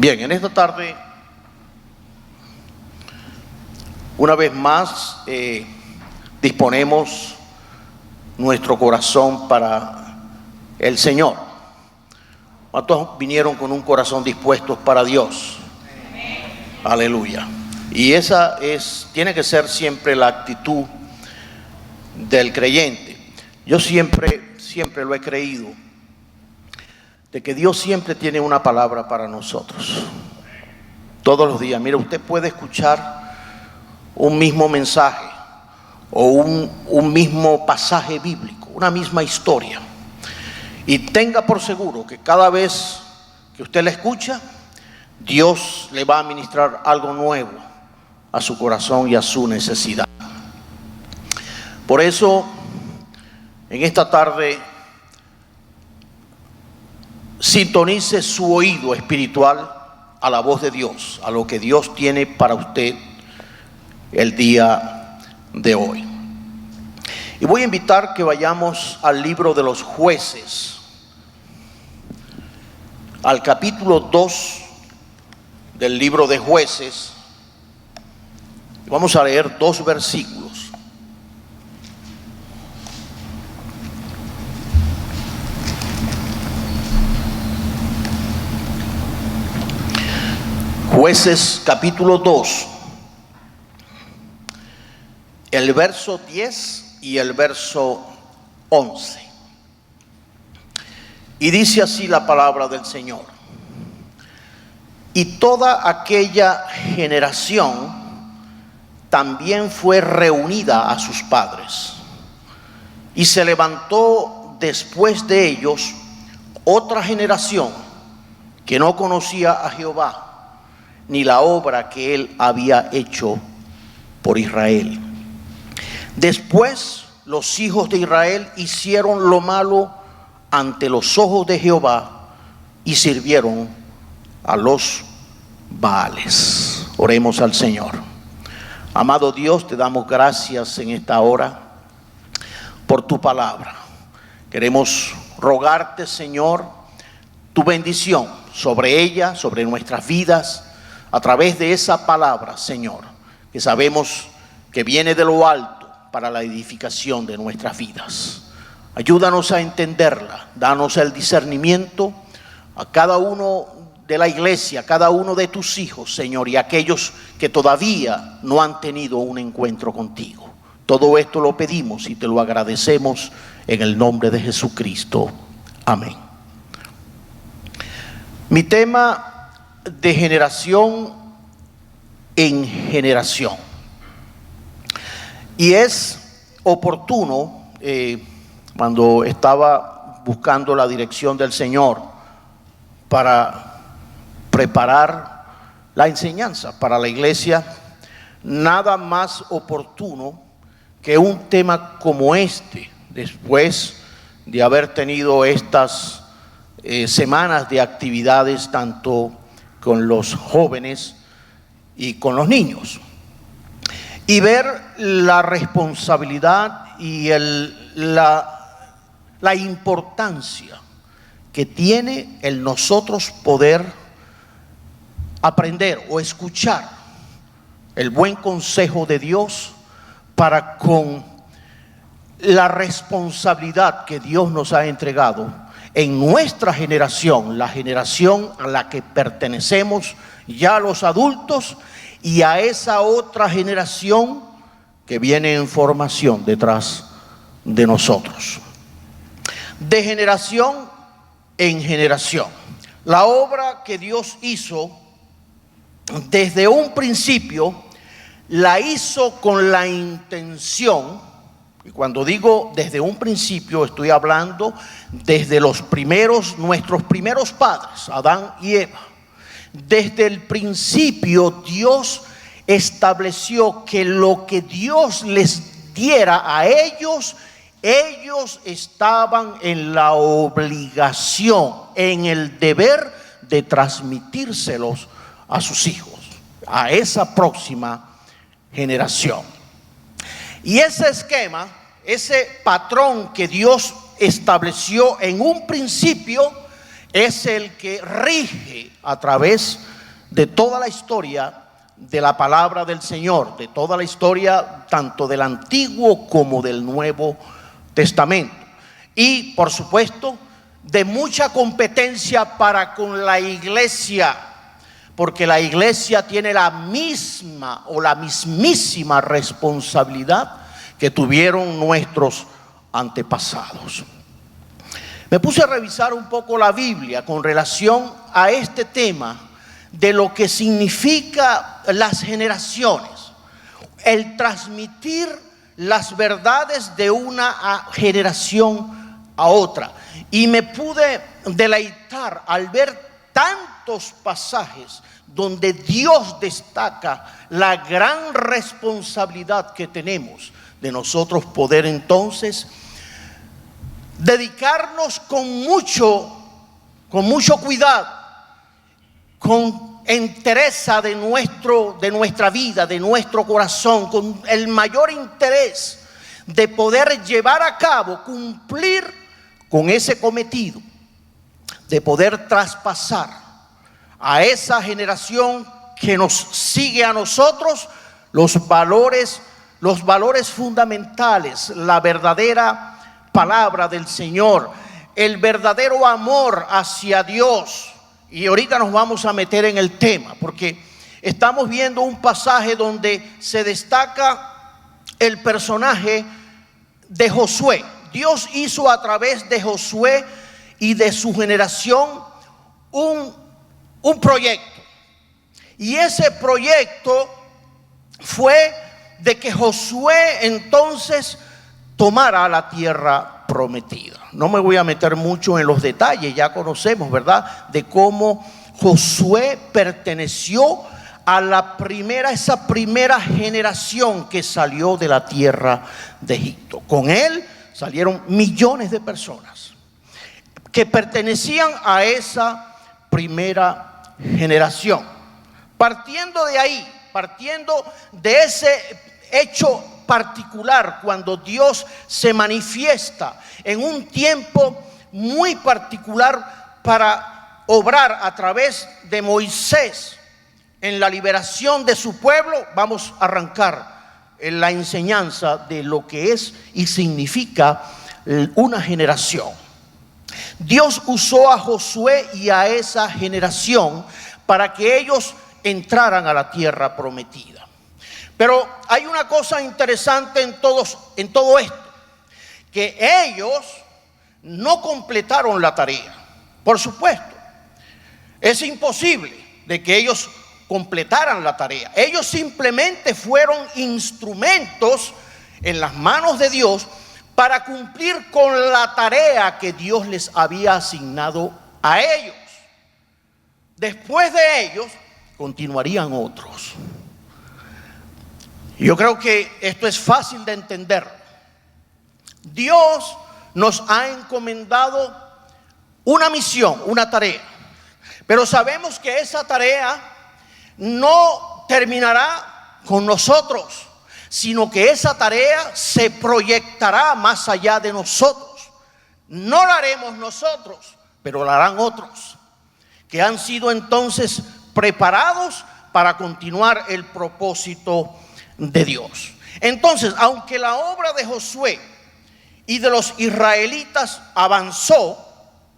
Bien, en esta tarde, una vez más, disponemos nuestro corazón para el Señor. ¿Cuántos vinieron con un corazón dispuesto para Dios? Aleluya. Y esa tiene que ser siempre la actitud del creyente. Yo siempre lo he creído, de que Dios siempre tiene una palabra para nosotros. Todos los días. Mira, usted puede escuchar un mismo mensaje o un mismo pasaje bíblico, una misma historia. Y tenga por seguro que cada vez que usted la escucha, Dios le va a ministrar algo nuevo a su corazón y a su necesidad. Por eso, en esta tarde, sintonice su oído espiritual a la voz de Dios, a lo que Dios tiene para usted el día de hoy. Y voy a invitar que vayamos al libro de los Jueces, al capítulo 2 del libro de Jueces. Vamos a leer 2 versículos. Jueces capítulo 2, el verso 10 y el verso 11. Y dice así la palabra del Señor: y toda aquella generación también fue reunida a sus padres, y se levantó después de ellos otra generación que no conocía a Jehová, ni la obra que él había hecho por Israel. Después los hijos de Israel hicieron lo malo ante los ojos de Jehová y sirvieron a los Baales. Oremos al Señor. Amado Dios, te damos gracias en esta hora por tu palabra. Queremos rogarte, Señor, tu bendición sobre ella, sobre nuestras vidas, a través de esa palabra, Señor, que sabemos que viene de lo alto para la edificación de nuestras vidas. Ayúdanos a entenderla, danos el discernimiento a cada uno de la iglesia, a cada uno de tus hijos, Señor, y a aquellos que todavía no han tenido un encuentro contigo. Todo esto lo pedimos y te lo agradecemos en el nombre de Jesucristo. Amén. Mi tema: de generación en generación. Y es oportuno, cuando estaba buscando la dirección del Señor para preparar la enseñanza para la iglesia, nada más oportuno que un tema como este, después de haber tenido estas semanas de actividades tanto con los jóvenes y con los niños, y ver la responsabilidad y la importancia que tiene el nosotros poder aprender o escuchar el buen consejo de Dios para con la responsabilidad que Dios nos ha entregado en nuestra generación, la generación a la que pertenecemos ya los adultos, y a esa otra generación que viene en formación detrás de nosotros. De generación en generación. La obra que Dios hizo desde un principio, la hizo con la intención. Y cuando digo desde un principio, estoy hablando desde nuestros primeros padres, Adán y Eva. Desde el principio Dios estableció que lo que Dios les diera a ellos, ellos estaban en la obligación, en el deber de transmitírselos a sus hijos, a esa próxima generación. Y ese esquema, ese patrón que Dios estableció en un principio, es el que rige a través de toda la historia de la palabra del Señor, de toda la historia tanto del Antiguo como del Nuevo Testamento. Y por supuesto, de mucha competencia para con la iglesia, porque la iglesia tiene la misma o la mismísima responsabilidad que tuvieron nuestros antepasados. Me puse a revisar un poco la Biblia con relación a este tema de lo que significa las generaciones, el transmitir las verdades de una generación a otra. Y me pude deleitar al ver tantos pasajes donde Dios destaca la gran responsabilidad que tenemos de nosotros poder entonces dedicarnos con mucho cuidado, con entereza de nuestra vida, de nuestro corazón, con el mayor interés de poder llevar a cabo, cumplir con ese cometido, de poder traspasar a esa generación que nos sigue a nosotros los valores fundamentales, la verdadera palabra del Señor, el verdadero amor hacia Dios. Y ahorita nos vamos a meter en el tema, porque estamos viendo un pasaje donde se destaca el personaje de Josué. Dios hizo a través de Josué y de su generación un proyecto. Y ese proyecto fue de que Josué entonces tomara la tierra prometida. No me voy a meter mucho en los detalles, ya conocemos, ¿verdad?, de cómo Josué perteneció a esa primera generación que salió de la tierra de Egipto. Con él salieron millones de personas que pertenecían a esa primera generación. Partiendo de ahí, partiendo de ese hecho particular, cuando Dios se manifiesta en un tiempo muy particular para obrar a través de Moisés en la liberación de su pueblo, vamos a arrancar en la enseñanza de lo que es y significa una generación. Dios usó a Josué y a esa generación para que ellos entraran a la tierra prometida. Pero hay una cosa interesante en todo esto, que ellos no completaron la tarea. Por supuesto, es imposible de que ellos completaran la tarea. Ellos simplemente fueron instrumentos en las manos de Dios para cumplir con la tarea que Dios les había asignado a ellos. Después de ellos continuarían otros. Yo creo que esto es fácil de entender. Dios nos ha encomendado una misión, una tarea, pero sabemos que esa tarea no terminará con nosotros, sino que esa tarea se proyectará más allá de nosotros. No la haremos nosotros, pero la harán otros, que han sido entonces preparados para continuar el propósito de Dios. Entonces, aunque la obra de Josué y de los israelitas avanzó,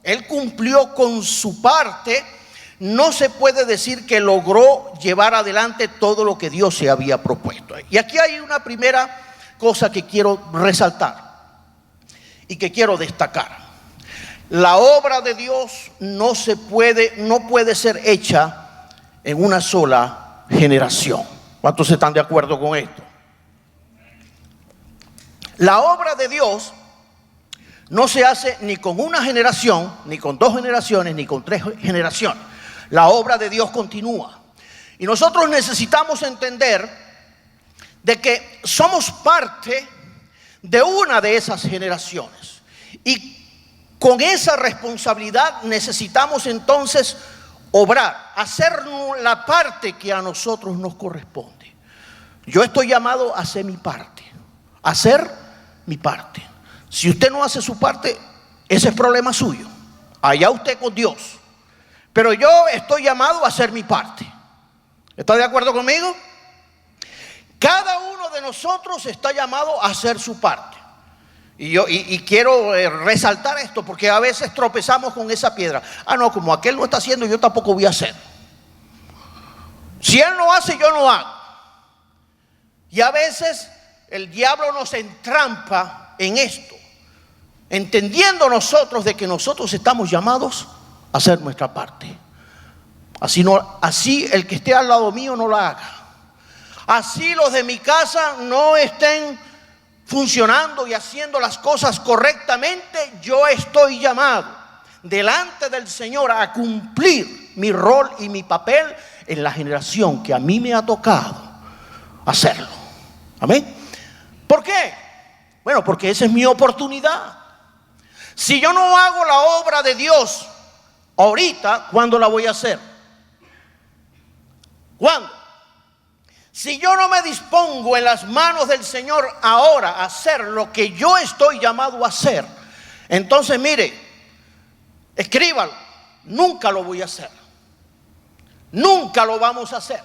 él cumplió con su parte, no se puede decir que logró llevar adelante todo lo que Dios se había propuesto. Y aquí hay una primera cosa que quiero resaltar y que quiero destacar. La obra de Dios no puede ser hecha en una sola generación. ¿Cuántos están de acuerdo con esto? La obra de Dios no se hace ni con una generación, ni con 2 generaciones, ni con 3 generaciones. La obra de Dios continúa. Y nosotros necesitamos entender de que somos parte de una de esas generaciones. Y con esa responsabilidad necesitamos entonces obrar, hacer la parte que a nosotros nos corresponde. Yo estoy llamado a hacer mi parte, Si usted no hace su parte, ese es problema suyo, allá usted con Dios. Pero yo estoy llamado a hacer mi parte. ¿Está de acuerdo conmigo? Cada uno de nosotros está llamado a hacer su parte. Y quiero resaltar esto, porque a veces tropezamos con esa piedra. No, como aquel lo está haciendo, yo tampoco voy a hacer. Si él no hace, yo no hago. Y a veces el diablo nos entrampa en esto, entendiendo nosotros de que nosotros estamos llamados a hacer nuestra parte. Así el que esté al lado mío no la haga. Así los de mi casa no estén funcionando y haciendo las cosas correctamente, yo estoy llamado delante del Señor a cumplir mi rol y mi papel en la generación que a mí me ha tocado hacerlo. Amén. ¿Por qué? Bueno, porque esa es mi oportunidad. Si yo no hago la obra de Dios ahorita, ¿cuándo la voy a hacer? ¿Cuándo? Si yo no me dispongo en las manos del Señor ahora a hacer lo que yo estoy llamado a hacer, entonces mire, escríbalo, nunca lo voy a hacer. Nunca lo vamos a hacer.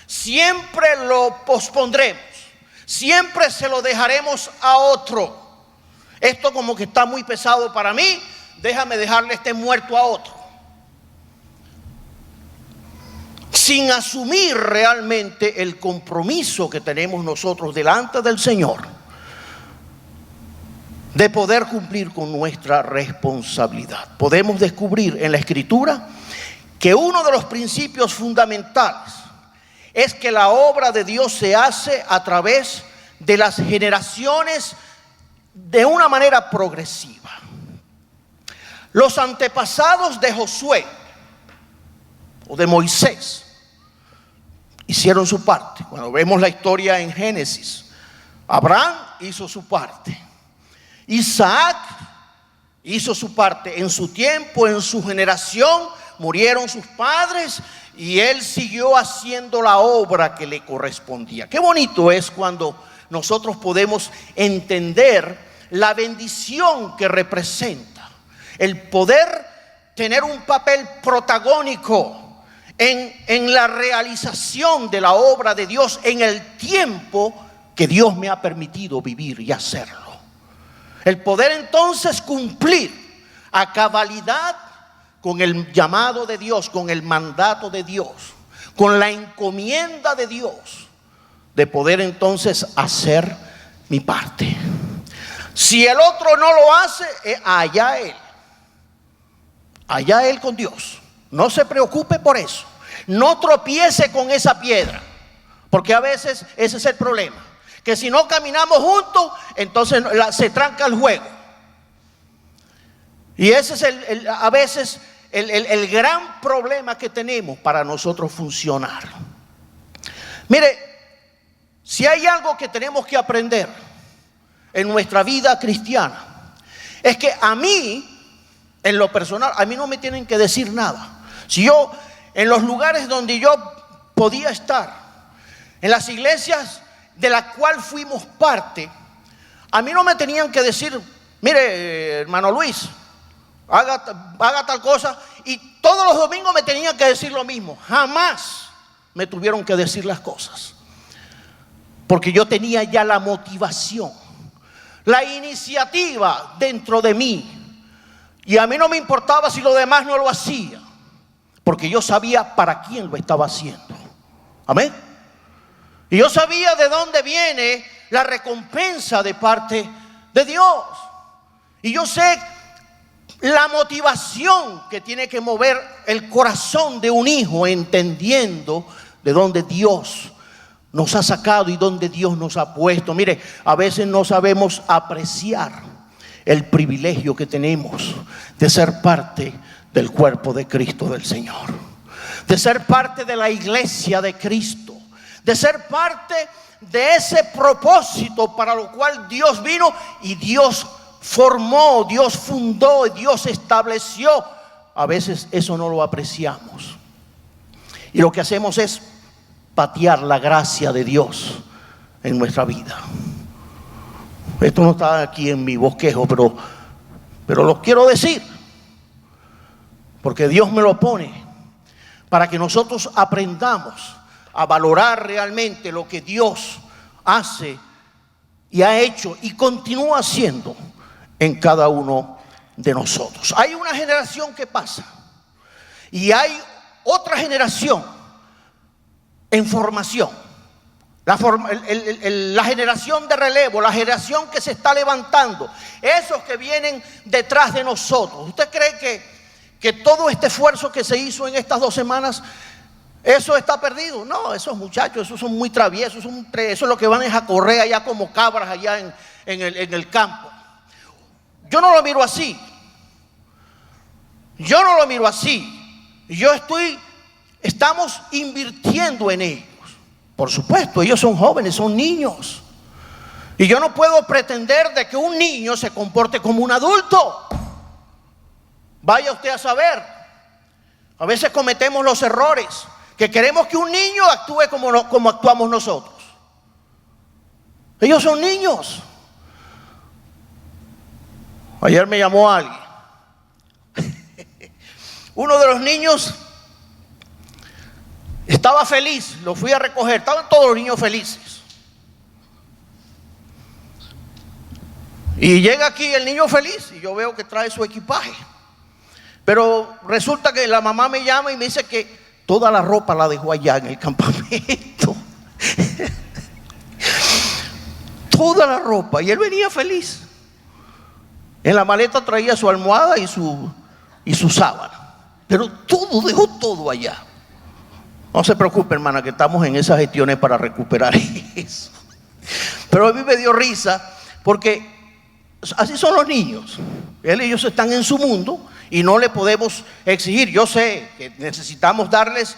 Siempre lo pospondremos. Siempre se lo dejaremos a otro. Esto como que está muy pesado para mí, déjame dejarle este muerto a otro. Sin asumir realmente el compromiso que tenemos nosotros delante del Señor de poder cumplir con nuestra responsabilidad. Podemos descubrir en la Escritura que uno de los principios fundamentales es que la obra de Dios se hace a través de las generaciones de una manera progresiva. Los antepasados de Josué o de Moisés hicieron su parte. Cuando vemos la historia en Génesis, Abraham hizo su parte, Isaac hizo su parte. En su tiempo, en su generación, murieron sus padres y él siguió haciendo la obra que le correspondía. Qué bonito es cuando nosotros podemos entender la bendición que representa el poder tener un papel protagónico en la realización de la obra de Dios en el tiempo que Dios me ha permitido vivir y hacerlo. El poder entonces cumplir a cabalidad con el llamado de Dios, con el mandato de Dios, con la encomienda de Dios, de poder entonces hacer mi parte. Si el otro no lo hace, allá él con Dios. No se preocupe por eso. No tropiece con esa piedra, porque a veces ese es el problema, que si no caminamos juntos, entonces se tranca el juego. Y ese es a veces el gran problema que tenemos para nosotros funcionar. Mire, si hay algo que tenemos que aprender en nuestra vida cristiana, es que a mí, en lo personal, a mí no me tienen que decir nada. Si yo, en los lugares donde yo podía estar, en las iglesias de la cual fuimos parte, a mí no me tenían que decir, mire, hermano Luis, haga tal cosa, y todos los domingos me tenían que decir lo mismo. Jamás me tuvieron que decir las cosas, porque yo tenía ya la motivación, la iniciativa dentro de mí, y a mí no me importaba si los demás no lo hacían, porque yo sabía para quién lo estaba haciendo. Amén. Y yo sabía de dónde viene la recompensa de parte de Dios. Y yo sé la motivación que tiene que mover el corazón de un hijo, entendiendo de dónde Dios nos ha sacado y dónde Dios nos ha puesto. Mire, a veces no sabemos apreciar el privilegio que tenemos de ser parte del cuerpo de Cristo del Señor, de ser parte de la iglesia de Cristo, de ser parte de ese propósito para lo cual Dios vino y Dios formó, Dios fundó, Dios estableció. A veces eso no lo apreciamos y lo que hacemos es patear la gracia de Dios en nuestra vida. Esto no está aquí en mi bosquejo, pero lo quiero decir, porque Dios me lo pone para que nosotros aprendamos a valorar realmente lo que Dios hace y ha hecho y continúa haciendo en cada uno de nosotros. Hay una generación que pasa y hay otra generación en formación. La generación de relevo, la generación que se está levantando, esos que vienen detrás de nosotros. ¿Usted cree que todo este esfuerzo que se hizo en estas 2 semanas, eso está perdido? No, esos muchachos, esos son muy traviesos, eso es lo que van a correr allá como cabras allá en el campo. Yo no lo miro así. Estamos invirtiendo en ellos. Por supuesto, ellos son jóvenes, son niños. Y yo no puedo pretender de que un niño se comporte como un adulto. Vaya usted a saber. A veces cometemos los errores, que queremos que un niño actúe como actuamos nosotros. Ellos son niños. Ayer me llamó alguien. Uno de los niños estaba feliz, lo fui a recoger, estaban todos los niños felices. Y llega aquí el niño feliz y yo veo que trae su equipaje. Pero resulta que la mamá me llama y me dice que toda la ropa la dejó allá en el campamento. Toda la ropa. Y él venía feliz. En la maleta traía su almohada y su sábana. Pero dejó todo allá. No se preocupe, hermana, que estamos en esas gestiones para recuperar eso. Pero a mí me dio risa porque así son los niños. Ellos están en su mundo y no le podemos exigir. Yo sé que necesitamos darles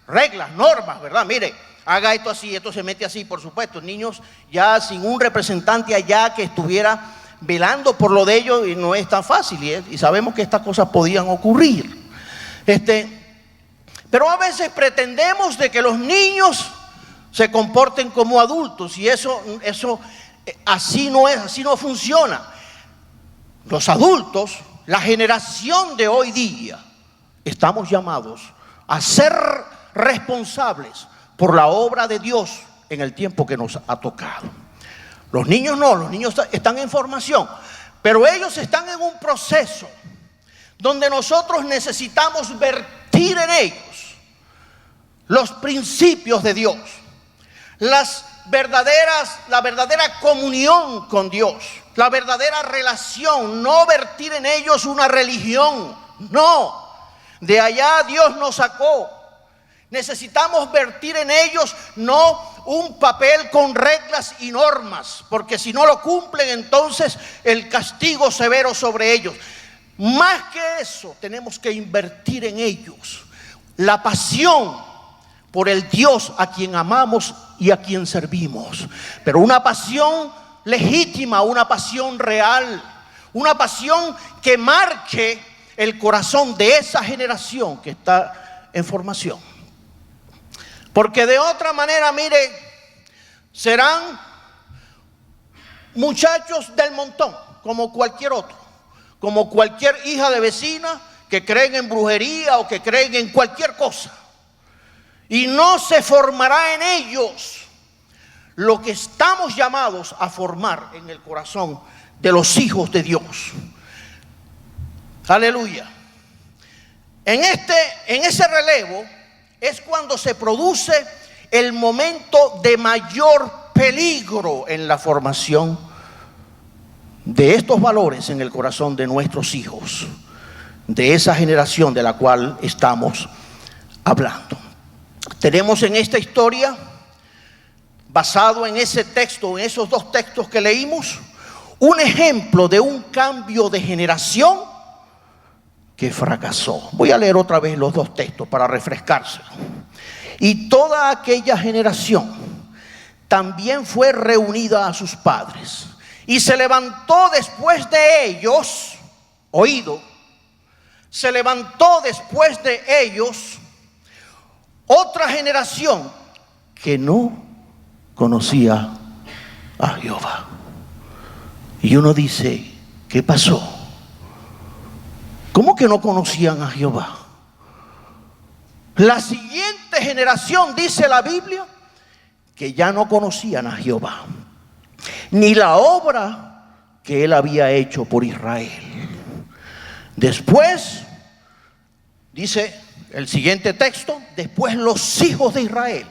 reglas, normas, ¿verdad? Mire, haga esto así, esto se mete así, por supuesto. Niños ya sin un representante allá que estuviera velando por lo de ellos, y no es tan fácil. Y sabemos que estas cosas podían ocurrir. Pero a veces pretendemos de que los niños se comporten como adultos y eso así no es, así no funciona. Los adultos, la generación de hoy día, estamos llamados a ser responsables por la obra de Dios en el tiempo que nos ha tocado. Los niños no, los niños están en formación, pero ellos están en un proceso donde nosotros necesitamos vertir en ellos los principios de Dios, la verdadera comunión con Dios, la verdadera relación, no vertir en ellos una religión, no, de allá Dios nos sacó. Necesitamos vertir en ellos no un papel con reglas y normas, porque si no lo cumplen entonces el castigo severo sobre ellos. Más que eso, tenemos que invertir en ellos la pasión por el Dios a quien amamos y a quien servimos. Pero una pasión legítima, una pasión real, una pasión que marque el corazón de esa generación que está en formación. Porque de otra manera, mire, serán muchachos del montón, como cualquier otro, como cualquier hija de vecina que creen en brujería o que creen en cualquier cosa. Y no se formará en ellos lo que estamos llamados a formar en el corazón de los hijos de Dios. Aleluya. En ese relevo es cuando se produce el momento de mayor peligro en la formación de estos valores en el corazón de nuestros hijos, de esa generación de la cual estamos hablando. Tenemos en esta historia, basado en ese texto, en esos 2 textos que leímos, un ejemplo de un cambio de generación que fracasó. Voy a leer otra vez los 2 textos para refrescárselo. Y toda aquella generación también fue reunida a sus padres y se levantó después de ellos, se levantó después de ellos otra generación que no conocía a Jehová. Y uno dice, ¿qué pasó? ¿Cómo que no conocían a Jehová? La siguiente generación, dice la Biblia, que ya no conocían a Jehová, ni la obra que él había hecho por Israel. Después, dice el siguiente texto, después los hijos de Israel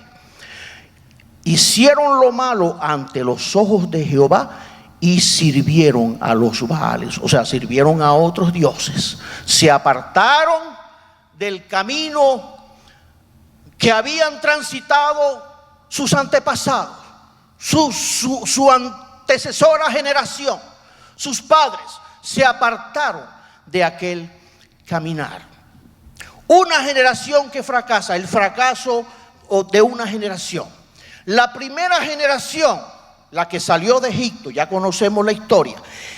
hicieron lo malo ante los ojos de Jehová y sirvieron a los Baales, o sea, sirvieron a otros dioses. Se apartaron del camino que habían transitado sus antepasados, su antecesora generación, sus padres. Se apartaron de aquel caminar. Una generación que fracasa, el fracaso de una generación. La primera generación, la que salió de Egipto, ya conocemos la historia.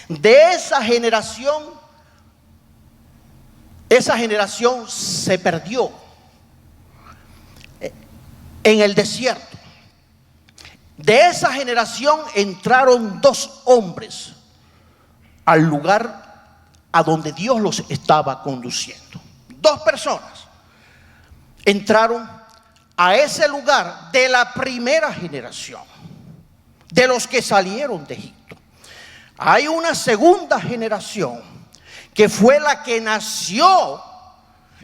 De esa generación se perdió en el desierto. De esa generación entraron dos hombres al lugar a donde Dios los estaba conduciendo. Dos personas entraron a ese lugar de la primera generación, de los que salieron de Egipto. Hay una segunda generación que fue la que nació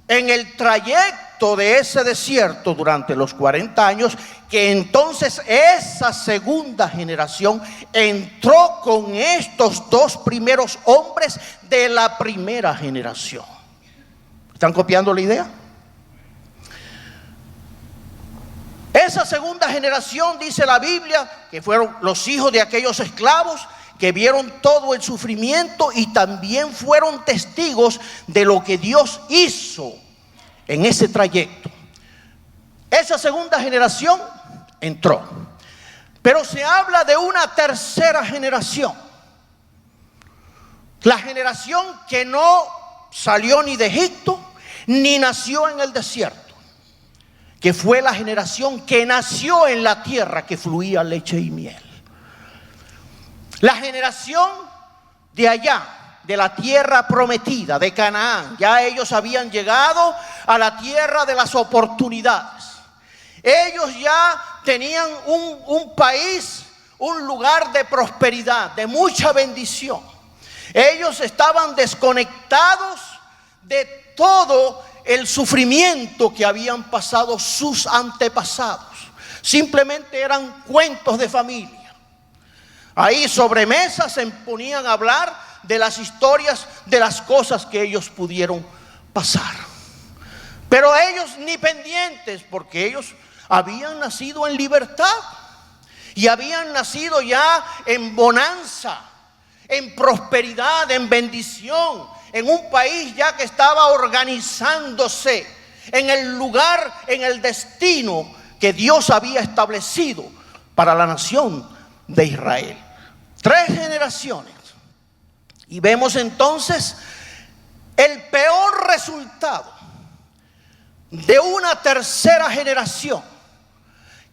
en el trayecto de ese desierto durante los 40 años, que entonces esa segunda generación entró con estos dos primeros hombres de la primera generación. ¿Están copiando la idea? Esa segunda generación, dice la Biblia, que fueron los hijos de aquellos esclavos que vieron todo el sufrimiento y también fueron testigos de lo que Dios hizo en ese trayecto. Esa segunda generación entró. Pero se habla de una tercera generación. La generación que no salió ni de Egipto ni nació en el desierto, que fue la generación que nació en la tierra que fluía leche y miel. La generación de allá, de la tierra prometida, de Canaán. Ya ellos habían llegado a la tierra de las oportunidades. Ellos ya tenían un país, un lugar de prosperidad, de mucha bendición. Ellos estaban desconectados de todo el sufrimiento que habían pasado sus antepasados. Simplemente eran cuentos de familia. Ahí sobre mesas se ponían a hablar de las historias, de las cosas que ellos pudieron pasar. Pero ellos ni pendientes, porque ellos habían nacido en libertad y habían nacido ya en bonanza, en prosperidad, en bendición, en un país ya que estaba organizándose en el lugar, en el destino que Dios había establecido para la nación de Israel. 3 generaciones. Y vemos entonces el peor resultado de una tercera generación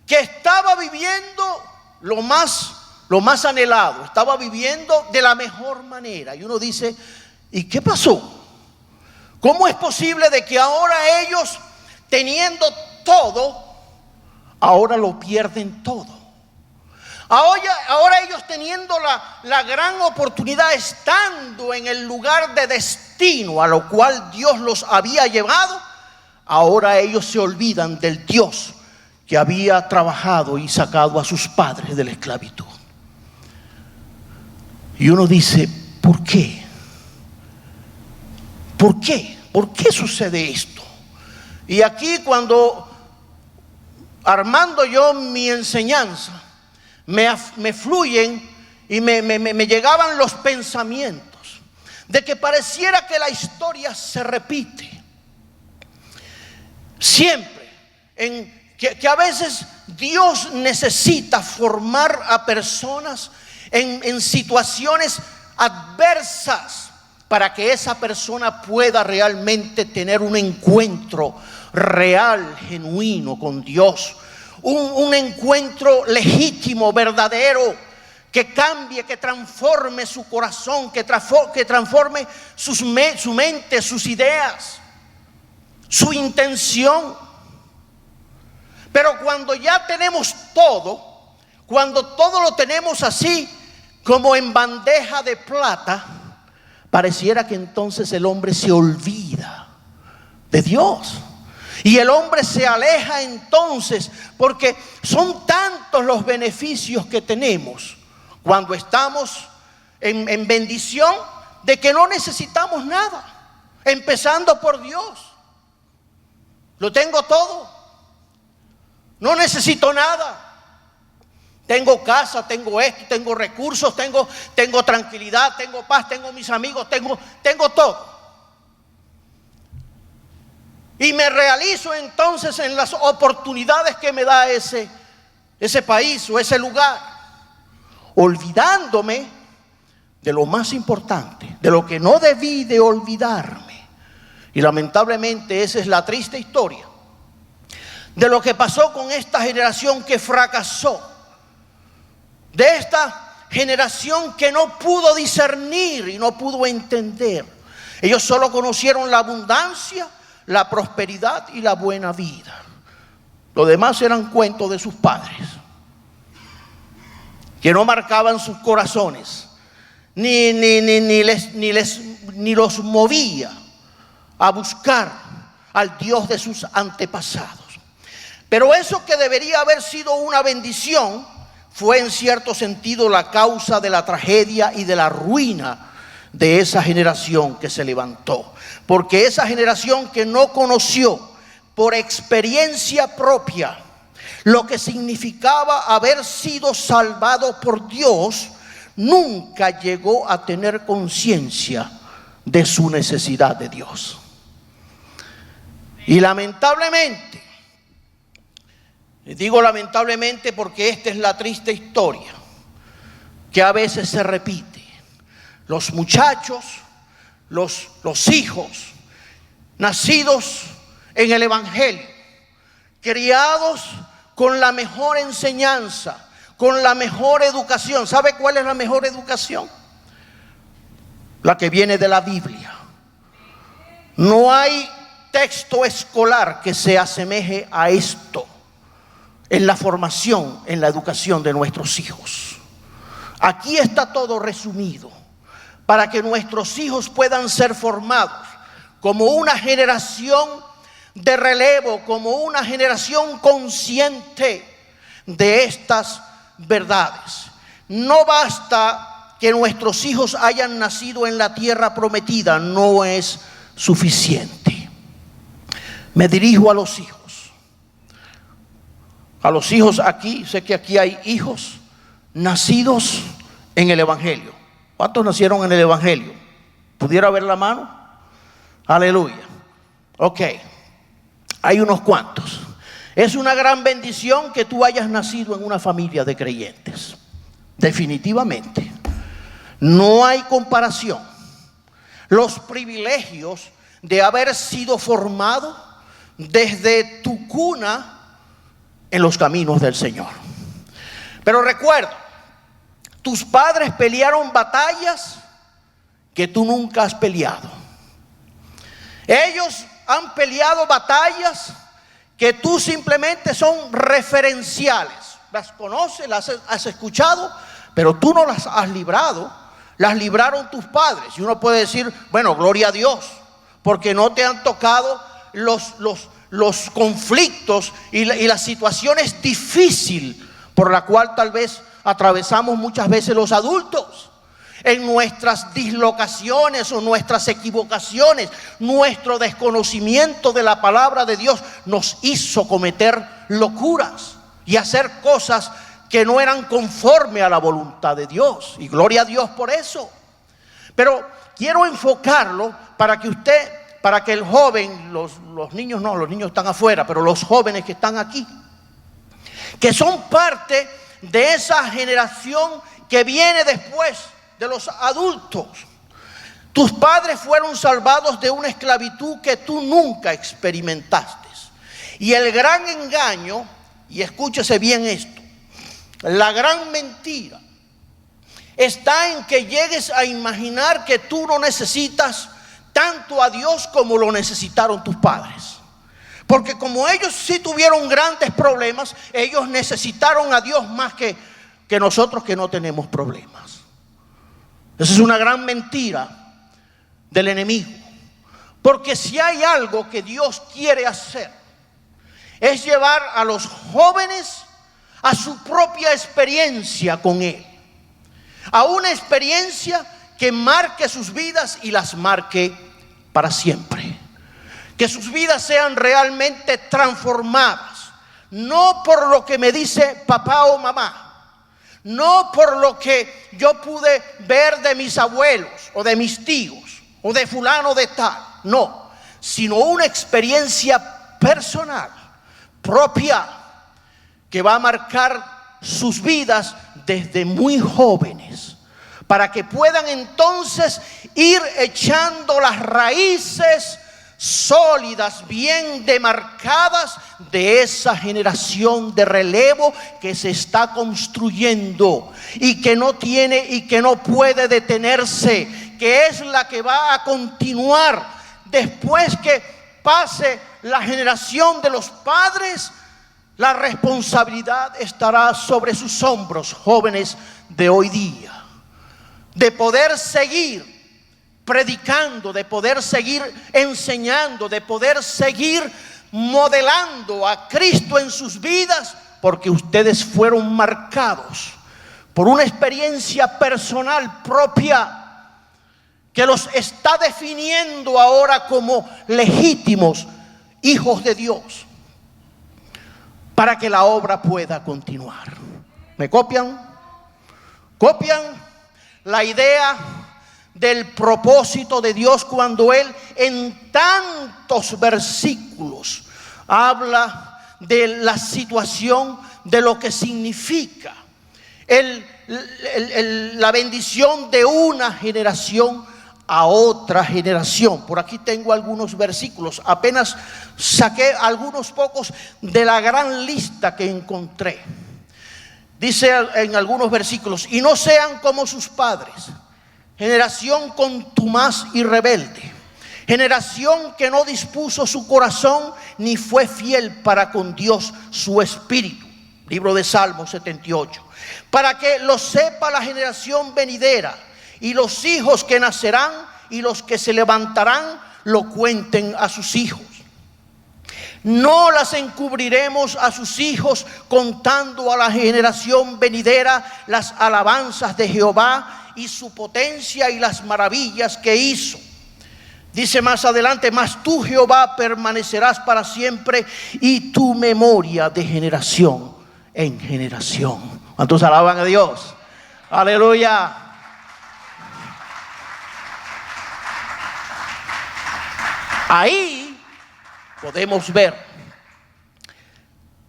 que estaba viviendo lo más anhelado, estaba viviendo de la mejor manera. Y uno dice, ¿y qué pasó? ¿Cómo es posible de que ahora ellos, teniendo todo, ahora lo pierden todo? Ahora ellos teniendo la gran oportunidad, estando en el lugar de destino a lo cual Dios los había llevado, ahora ellos se olvidan del Dios que había trabajado y sacado a sus padres de la esclavitud. Y uno dice, ¿por qué? ¿Por qué? ¿Por qué sucede esto? Y aquí, cuando armando yo mi enseñanza, me fluyen y me llegaban los pensamientos de que pareciera que la historia se repite siempre, que a veces Dios necesita formar a personas en situaciones adversas para que esa persona pueda realmente tener un encuentro real, genuino con Dios. Un encuentro legítimo, verdadero, que cambie, que transforme su corazón, que transforme su mente, sus ideas, su intención. Pero cuando ya tenemos todo, cuando todo lo tenemos así como en bandeja de plata, pareciera que entonces el hombre se olvida de Dios. Y el hombre se aleja entonces, porque son tantos los beneficios que tenemos cuando estamos en bendición, de que no necesitamos nada, empezando por Dios. Lo tengo todo, no necesito nada. Tengo casa, tengo esto, tengo recursos, tengo tranquilidad, tengo paz, tengo mis amigos, tengo todo. Y me realizo entonces en las oportunidades que me da ese país o ese lugar, olvidándome de lo más importante, de lo que no debí de olvidarme. Y lamentablemente esa es la triste historia de lo que pasó con esta generación que fracasó, de esta generación que no pudo discernir y no pudo entender. Ellos solo conocieron la abundancia, la prosperidad y la buena vida. Lo demás eran cuentos de sus padres, que no marcaban sus corazones, ni los movía a buscar al Dios de sus antepasados. Pero eso que debería haber sido una bendición fue en cierto sentido la causa de la tragedia y de la ruina de esa generación que se levantó. Porque esa generación que no conoció por experiencia propia lo que significaba haber sido salvado por Dios, nunca llegó a tener conciencia de su necesidad de Dios. Y lamentablemente, digo lamentablemente porque esta es la triste historia que a veces se repite. Los muchachos, los hijos nacidos en el Evangelio, criados con la mejor enseñanza, con la mejor educación. ¿Sabe cuál es la mejor educación? La que viene de la Biblia. No hay texto escolar que se asemeje a esto en la formación, en la educación de nuestros hijos. Aquí está todo resumido para que nuestros hijos puedan ser formados como una generación de relevo, como una generación consciente de estas verdades. No basta que nuestros hijos hayan nacido en la tierra prometida, no es suficiente. Me dirijo a los hijos. A los hijos aquí, sé que aquí hay hijos nacidos en el Evangelio. ¿Cuántos nacieron en el Evangelio? ¿Pudiera ver la mano? Aleluya. Ok, hay unos cuantos. Es una gran bendición que tú hayas nacido en una familia de creyentes. Definitivamente. No hay comparación. Los privilegios de haber sido formado desde tu cuna en los caminos del Señor. Pero recuerda, tus padres pelearon batallas que tú nunca has peleado. Ellos han peleado batallas que tú simplemente son referenciales. Las conoces, las has escuchado, pero tú no las has librado. Las libraron tus padres. Y uno puede decir, bueno, gloria a Dios, porque no te han tocado los conflictos y las situaciones difíciles por la cual tal vez atravesamos muchas veces los adultos. En nuestras dislocaciones o nuestras equivocaciones, nuestro desconocimiento de la palabra de Dios nos hizo cometer locuras y hacer cosas que no eran conforme a la voluntad de Dios. Y gloria a Dios por eso. Pero quiero enfocarlo para que el joven, los niños no, los niños están afuera, pero los jóvenes que están aquí, que son parte de esa generación que viene después de los adultos. Tus padres fueron salvados de una esclavitud que tú nunca experimentaste. Y el gran engaño, y escúchese bien esto, la gran mentira está en que llegues a imaginar que tú no necesitas tanto a Dios como lo necesitaron tus padres. Porque como ellos sí tuvieron grandes problemas, ellos necesitaron a Dios más que nosotros que no tenemos problemas. Esa es una gran mentira del enemigo. Porque si hay algo que Dios quiere hacer, es llevar a los jóvenes a su propia experiencia con Él. A una experiencia que marque sus vidas y las marque para siempre. Que sus vidas sean realmente transformadas. No por lo que me dice papá o mamá. No por lo que yo pude ver de mis abuelos o de mis tíos o de fulano de tal. No, sino una experiencia personal, propia, que va a marcar sus vidas desde muy jóvenes, para que puedan entonces ir echando las raíces sólidas, bien demarcadas de esa generación de relevo que se está construyendo y que no tiene y que no puede detenerse, que es la que va a continuar después que pase la generación de los padres. La responsabilidad estará sobre sus hombros, jóvenes de hoy día, de poder seguir predicando, de poder seguir enseñando, de poder seguir modelando a Cristo en sus vidas, porque ustedes fueron marcados por una experiencia personal propia que los está definiendo ahora como legítimos hijos de Dios, para que la obra pueda continuar. ¿Me copian? ¿Copian la idea del propósito de Dios cuando Él en tantos versículos habla de la situación, de lo que significa la bendición de una generación a otra generación? Por aquí tengo algunos versículos, apenas saqué algunos pocos de la gran lista que encontré. Dice en algunos versículos: y no sean como sus padres, generación contumaz y rebelde, generación que no dispuso su corazón ni fue fiel para con Dios su espíritu. Libro de Salmos 78. Para que lo sepa la generación venidera, y los hijos que nacerán y los que se levantarán lo cuenten a sus hijos. No las encubriremos a sus hijos, contando a la generación venidera las alabanzas de Jehová y su potencia y las maravillas que hizo. Dice más adelante: mas tú, Jehová, permanecerás para siempre, y tu memoria de generación en generación. ¿Cuántos alaban a Dios? Aleluya. Ahí podemos ver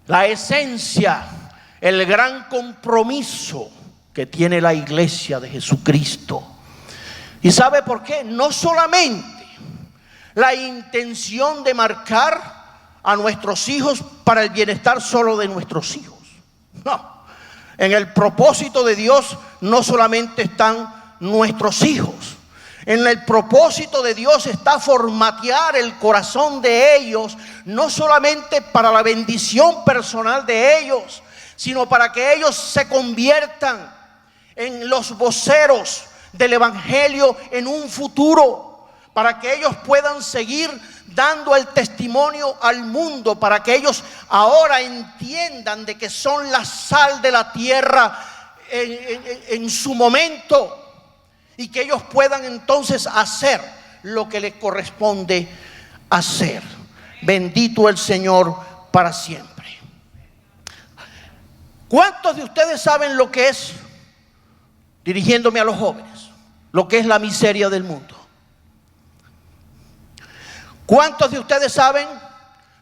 la esencia, el gran compromiso que tiene la iglesia de Jesucristo. ¿Y sabe por qué? No solamente la intención de marcar a nuestros hijos para el bienestar solo de nuestros hijos. No, en el propósito de Dios no solamente están nuestros hijos. En el propósito de Dios está formatear el corazón de ellos, no solamente para la bendición personal de ellos, sino para que ellos se conviertan en los voceros del evangelio en un futuro, para que ellos puedan seguir dando el testimonio al mundo, para que ellos ahora entiendan de que son la sal de la tierra en su momento, y que ellos puedan entonces hacer lo que les corresponde hacer. Bendito el Señor para siempre. ¿Cuántos de ustedes saben lo que es, dirigiéndome a los jóvenes, lo que es la miseria del mundo? ¿Cuántos de ustedes saben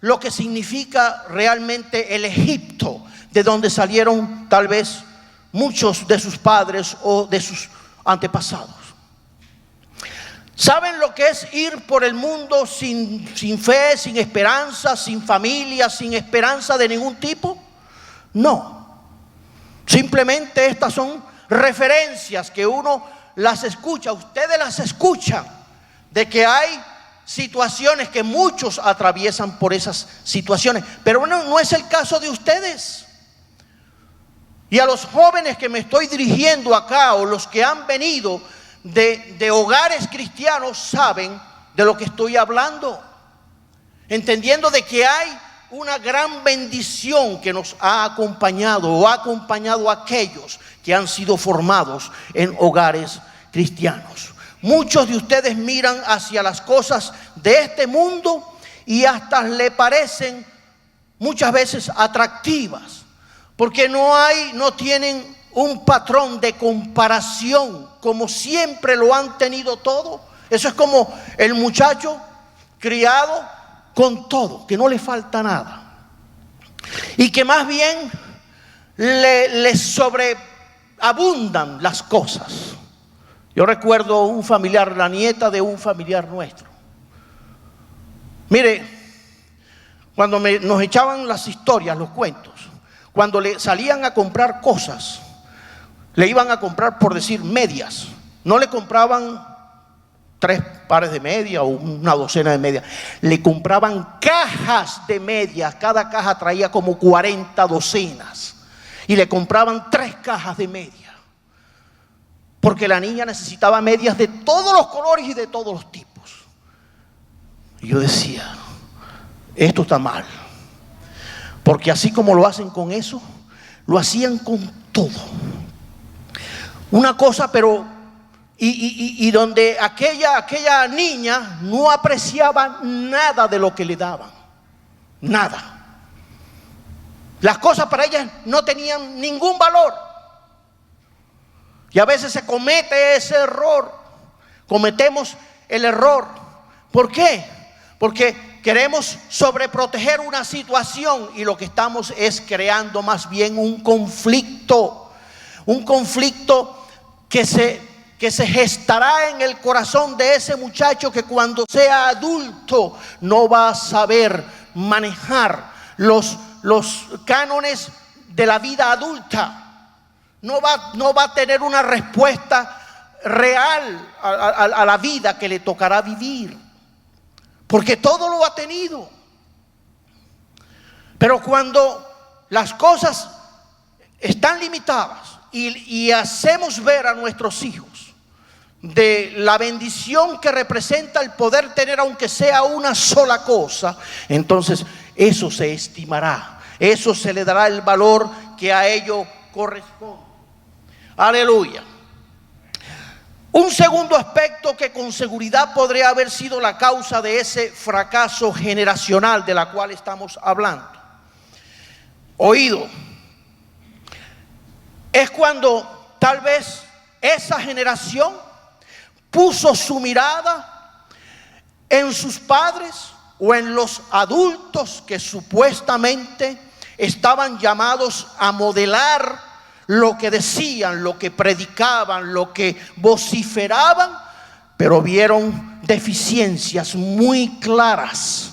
lo que significa realmente el Egipto, de donde salieron tal vez muchos de sus padres o de sus antepasados? ¿Saben lo que es ir por el mundo sin fe, sin esperanza, sin familia, sin esperanza de ningún tipo? No. Simplemente estas son referencias que uno las escucha, ustedes las escuchan, de que hay situaciones que muchos atraviesan por esas situaciones, pero no es el caso de ustedes. Y a los jóvenes que me estoy dirigiendo acá, o los que han venido de hogares cristianos, saben de lo que estoy hablando, entendiendo de que hay una gran bendición que nos ha acompañado o ha acompañado a aquellos que han sido formados en hogares cristianos. Muchos de ustedes miran hacia las cosas de este mundo y hasta le parecen muchas veces atractivas, porque no tienen un patrón de comparación como siempre lo han tenido todo. Eso es como el muchacho criado con todo, que no le falta nada y que más bien le sobreabundan las cosas. Yo recuerdo un familiar, la nieta de un familiar nuestro. Mire, cuando nos echaban las historias, los cuentos, cuando le salían a comprar cosas, le iban a comprar, por decir, medias. No le compraban 3 pares de medias o una docena de medias. Le compraban cajas de medias. Cada caja traía como 40 docenas. Y le compraban 3 cajas de medias. Porque la niña necesitaba medias de todos los colores y de todos los tipos. Y yo decía, esto está mal. Porque así como lo hacen con eso, lo hacían con todo. Una cosa, pero y donde aquella niña no apreciaba nada de lo que le daban. Nada. Las cosas para ella no tenían ningún valor. Y a veces se comete ese error. Cometemos el error. ¿Por qué? Porque queremos sobreproteger una situación y lo que estamos es creando más bien un conflicto. Un conflicto que se gestará en el corazón de ese muchacho, que cuando sea adulto no va a saber manejar los cánones de la vida adulta. No va a tener una respuesta real a la vida que le tocará vivir, porque todo lo ha tenido. Pero cuando las cosas están limitadas y hacemos ver a nuestros hijos de la bendición que representa el poder tener aunque sea una sola cosa, entonces eso se estimará, eso se le dará el valor que a ello corresponde. Aleluya. Un segundo aspecto que con seguridad podría haber sido la causa de ese fracaso generacional de la cual estamos hablando, oído, es cuando tal vez esa generación puso su mirada en sus padres o en los adultos que supuestamente estaban llamados a modelar lo que decían, lo que predicaban, lo que vociferaban, pero vieron deficiencias muy claras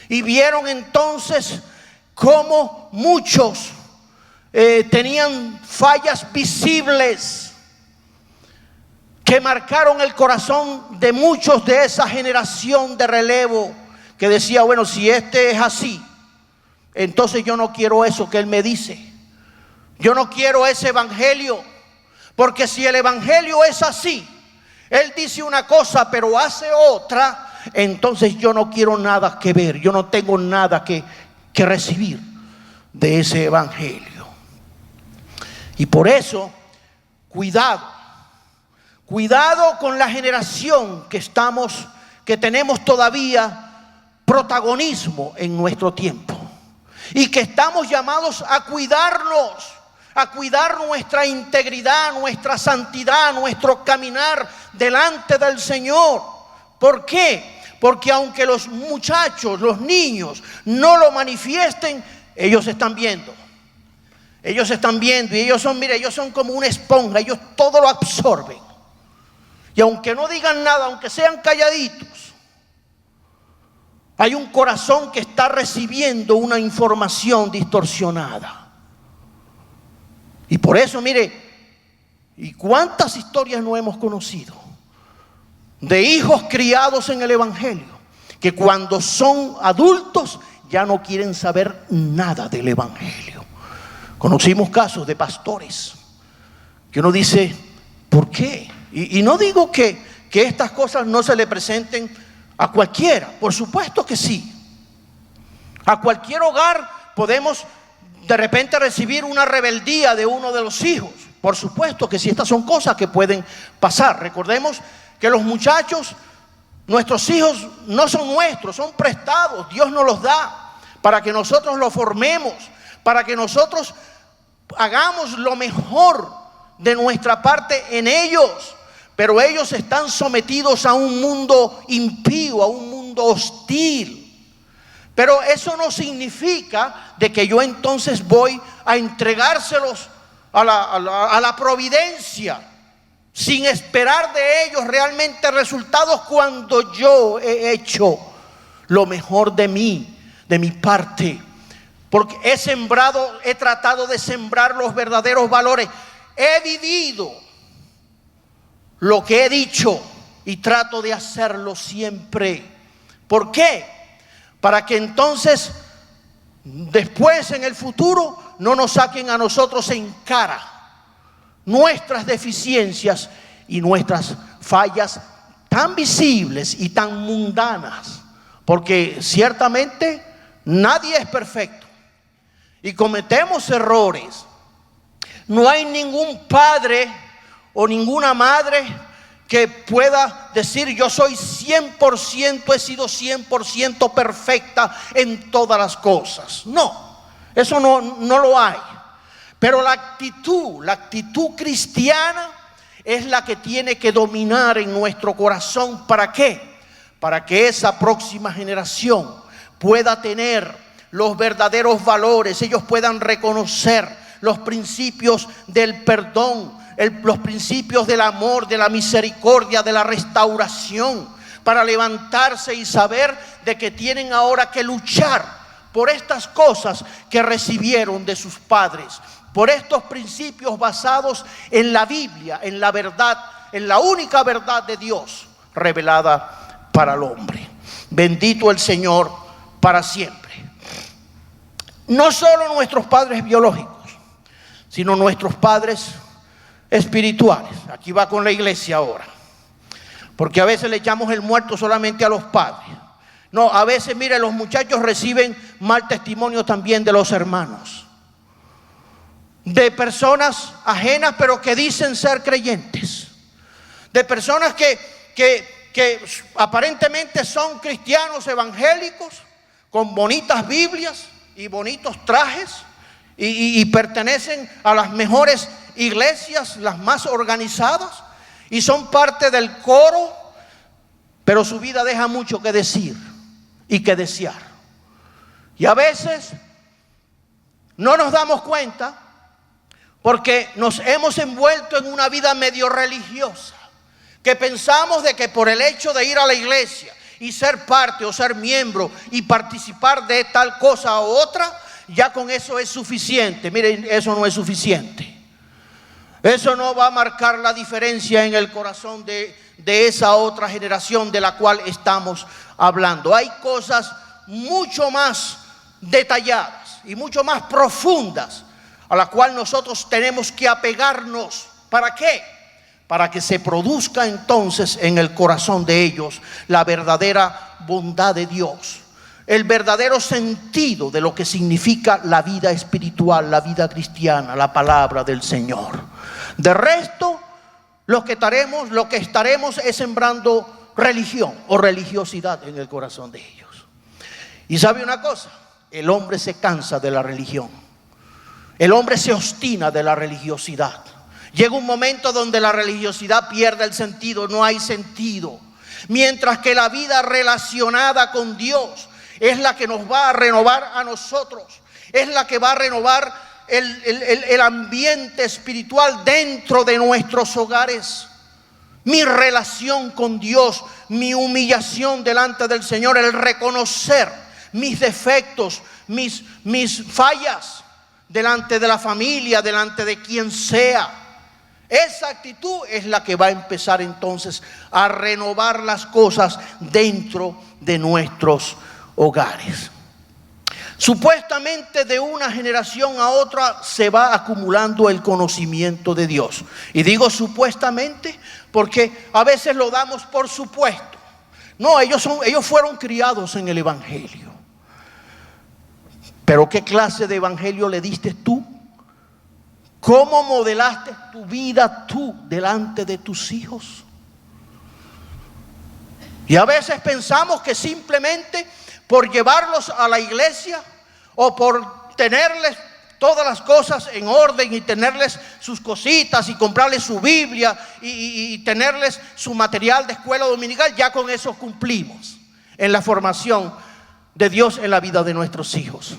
y vieron entonces cómo muchos tenían fallas visibles que marcaron el corazón de muchos de esa generación de relevo, que decía, bueno, si este es así, entonces yo no quiero eso que él me dice. Yo no quiero ese evangelio, porque si el evangelio es así, él dice una cosa pero hace otra, entonces yo no quiero nada que ver, yo no tengo nada que recibir de ese evangelio. Y por eso, cuidado con la generación que tenemos todavía protagonismo en nuestro tiempo y que estamos llamados a cuidarnos, a cuidar nuestra integridad, nuestra santidad, nuestro caminar delante del Señor. ¿Por qué? Porque aunque los muchachos, los niños no lo manifiesten, ellos están viendo. Ellos están viendo y ellos son como una esponja, ellos todo lo absorben. Y aunque no digan nada, aunque sean calladitos, hay un corazón que está recibiendo una información distorsionada. Y por eso, mire, ¿y cuántas historias no hemos conocido de hijos criados en el evangelio, que cuando son adultos ya no quieren saber nada del evangelio. Conocimos casos de pastores que uno dice, ¿por qué? Y no digo que estas cosas no se le presenten a cualquiera, por supuesto que sí. A cualquier hogar podemos de repente recibir una rebeldía de uno de los hijos. Por supuesto que sí, estas son cosas que pueden pasar. Recordemos que los muchachos, nuestros hijos no son nuestros, son prestados. Dios nos los da para que nosotros los formemos, para que nosotros hagamos lo mejor de nuestra parte en ellos. Pero ellos están sometidos a un mundo impío, a un mundo hostil. Pero eso no significa de que yo entonces voy a entregárselos a la providencia sin esperar de ellos realmente resultados, cuando yo he hecho lo mejor de mí, de mi parte. Porque he tratado de sembrar los verdaderos valores. He vivido lo que he dicho y trato de hacerlo siempre. ¿Por qué? Para que entonces después en el futuro no nos saquen a nosotros en cara nuestras deficiencias y nuestras fallas tan visibles y tan mundanas. Porque ciertamente nadie es perfecto y cometemos errores. No hay ningún padre o ninguna madre que pueda decir yo soy 100%, he sido 100% perfecta en todas las cosas. No, eso no lo hay. Pero la actitud cristiana es la que tiene que dominar en nuestro corazón. ¿Para qué? Para que esa próxima generación pueda tener los verdaderos valores, ellos puedan reconocer los principios del perdón, los principios del amor, de la misericordia, de la restauración, para levantarse y saber de que tienen ahora que luchar por estas cosas que recibieron de sus padres, por estos principios basados en la Biblia, en la verdad, en la única verdad de Dios revelada para el hombre. Bendito el Señor para siempre. No solo nuestros padres biológicos, sino nuestros padres espirituales. Aquí va con la iglesia ahora, porque a veces le echamos el muerto solamente a los padres. No, a veces, mire, los muchachos reciben mal testimonio también de los hermanos, de personas ajenas pero que dicen ser creyentes, de personas que aparentemente son cristianos evangélicos con bonitas Biblias y bonitos trajes y pertenecen a las mejores iglesias, las más organizadas, y son parte del coro, pero su vida deja mucho que decir y que desear. Y a veces no nos damos cuenta porque nos hemos envuelto en una vida medio religiosa, que pensamos de que por el hecho de ir a la iglesia y ser parte o ser miembro y participar de tal cosa u otra, ya con eso es suficiente. Miren, eso no es suficiente. Eso no va a marcar la diferencia en el corazón de esa otra generación de la cual estamos hablando. Hay cosas mucho más detalladas y mucho más profundas a la cual nosotros tenemos que apegarnos. ¿Para qué? Para que se produzca entonces en el corazón de ellos la verdadera bondad de Dios, el verdadero sentido de lo que significa la vida espiritual, la vida cristiana, la palabra del Señor. De resto, lo que estaremos es sembrando religión o religiosidad en el corazón de ellos. Y sabe una cosa, el hombre se cansa de la religión, el hombre se obstina de la religiosidad. Llega un momento donde la religiosidad pierde el sentido, no hay sentido. Mientras que la vida relacionada con Dios es la que nos va a renovar a nosotros, es la que va a renovar el ambiente espiritual dentro de nuestros hogares. Mi relación con Dios, mi humillación delante del Señor, el reconocer mis defectos, mis fallas delante de la familia, delante de quien sea. Esa actitud es la que va a empezar entonces a renovar las cosas dentro de nuestros hogares. Supuestamente de una generación a otra se va acumulando el conocimiento de Dios. Y digo supuestamente porque a veces lo damos por supuesto. No, ellos fueron criados en el evangelio. Pero ¿qué clase de evangelio le diste tú? ¿Cómo modelaste tu vida tú delante de tus hijos? Y a veces pensamos que simplemente por llevarlos a la iglesia o por tenerles todas las cosas en orden y tenerles sus cositas y comprarles su Biblia y tenerles su material de escuela dominical, ya con eso cumplimos en la formación de Dios en la vida de nuestros hijos.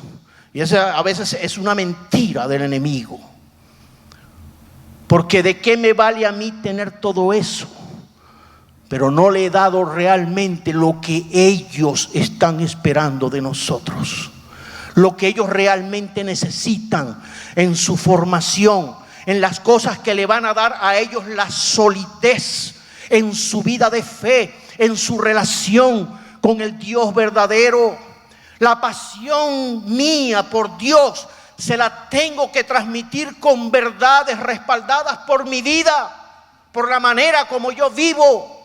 Y esa a veces es una mentira del enemigo. Porque ¿de qué me vale a mí tener todo eso? Pero no le he dado realmente lo que ellos están esperando de nosotros. Lo que ellos realmente necesitan en su formación, en las cosas que le van a dar a ellos la solidez en su vida de fe, en su relación con el Dios verdadero. La pasión mía por Dios se la tengo que transmitir con verdades respaldadas por mi vida, por la manera como yo vivo,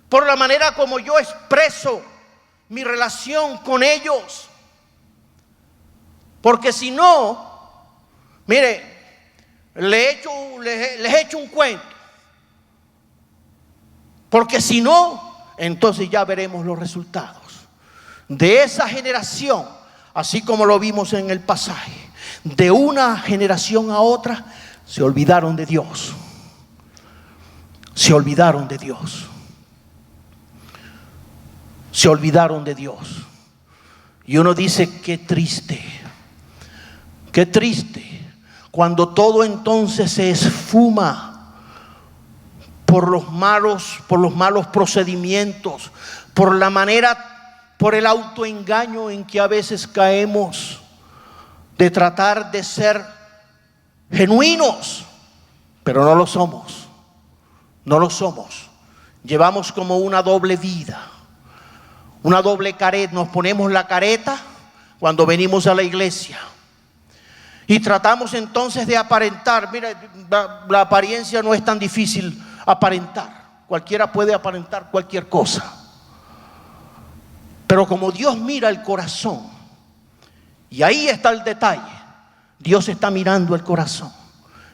por la manera como yo expreso mi relación con ellos. Porque si no, mire, les he hecho un cuento. Porque si no, entonces ya veremos los resultados de esa generación, así como lo vimos en el pasaje. De una generación a otra se olvidaron de Dios. Se olvidaron de Dios. Se olvidaron de Dios. Y uno dice, qué triste cuando todo entonces se esfuma por los malos procedimientos, por el autoengaño en que a veces caemos, de tratar de ser genuinos, pero no lo somos. No lo somos. Llevamos como una doble vida, una doble careta. Nos ponemos la careta cuando venimos a la iglesia y tratamos entonces de aparentar. Mira, la apariencia no es tan difícil aparentar. Cualquiera puede aparentar cualquier cosa. Pero como Dios mira el corazón, y ahí está el detalle, Dios está mirando el corazón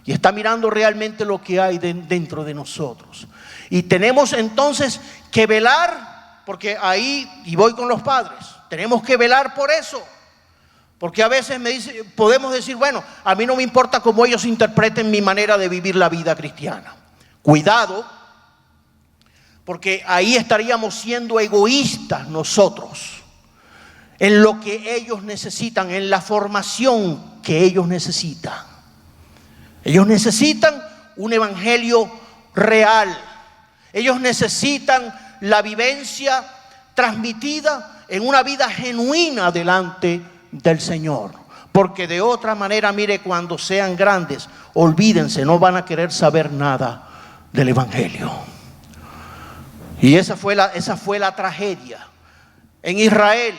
y está mirando realmente lo que hay dentro de nosotros. Y tenemos entonces que velar, porque ahí, y voy con los padres, tenemos que velar por eso. Porque a veces podemos decir, bueno, a mí no me importa cómo ellos interpreten mi manera de vivir la vida cristiana. Cuidado, porque ahí estaríamos siendo egoístas nosotros en lo que ellos necesitan, en la formación que ellos necesitan. Ellos necesitan un evangelio real. Ellos necesitan la vivencia transmitida en una vida genuina delante del Señor. Porque de otra manera, mire, cuando sean grandes, olvídense, no van a querer saber nada del evangelio. Y esa fue la tragedia en Israel.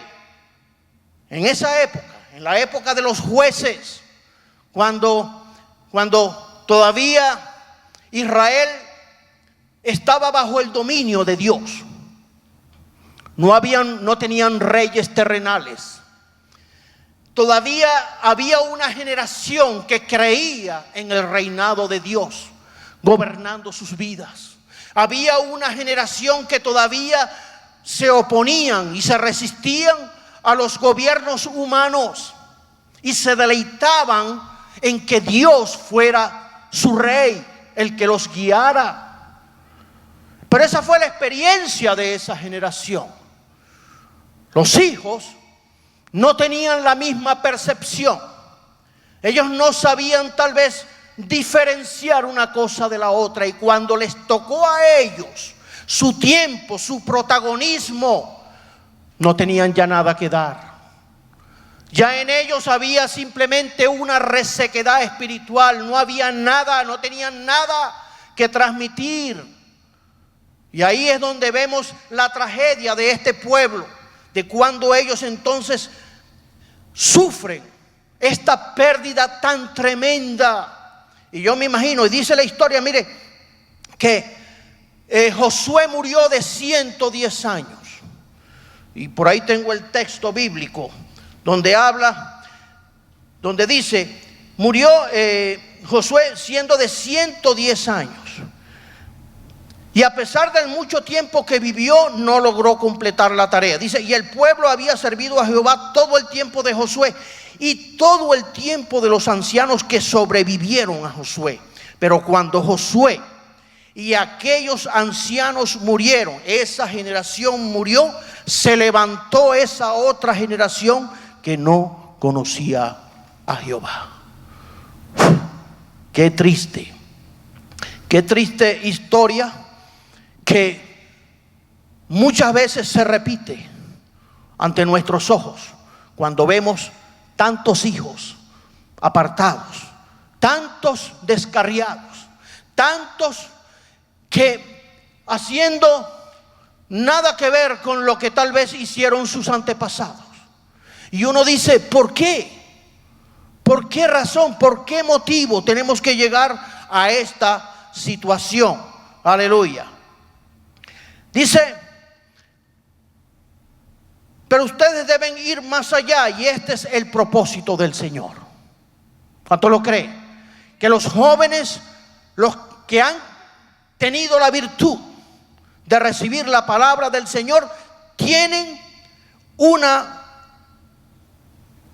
En esa época, en la época de los jueces, cuando todavía Israel estaba bajo el dominio de Dios. No tenían reyes terrenales. Todavía había una generación que creía en el reinado de Dios, gobernando sus vidas. Había una generación que todavía se oponían y se resistían a los gobiernos humanos y se deleitaban en que Dios fuera su rey, el que los guiara. Pero esa fue la experiencia de esa generación. Los hijos no tenían la misma percepción. Ellos no sabían tal vez diferenciar una cosa de la otra, y cuando les tocó a ellos su tiempo, su protagonismo, no tenían ya nada que dar. Ya en ellos había simplemente una resequedad espiritual. No había nada, no tenían nada que transmitir. Y ahí es donde vemos la tragedia de este pueblo, de cuando ellos entonces sufren esta pérdida tan tremenda. Y yo me imagino, y dice la historia, mire, que Josué murió de 110 años. Y por ahí tengo el texto bíblico donde habla, donde dice, murió Josué siendo de 110 años. Y a pesar del mucho tiempo que vivió, no logró completar la tarea. Dice, y el pueblo había servido a Jehová todo el tiempo de Josué y todo el tiempo de los ancianos que sobrevivieron a Josué. Pero cuando Josué y aquellos ancianos murieron, esa generación murió, se levantó esa otra generación que no conocía a Jehová. Qué triste historia que muchas veces se repite ante nuestros ojos cuando vemos tantos hijos apartados, tantos descarriados, tantos que haciendo nada que ver con lo que tal vez hicieron sus antepasados. Y uno dice, ¿por qué? ¿Por qué razón? ¿Por qué motivo tenemos que llegar a esta situación? Aleluya. Dice, pero ustedes deben ir más allá, y este es el propósito del Señor. ¿Cuánto lo cree? Que los jóvenes, los que han tenido la virtud de recibir la palabra del Señor, tienen una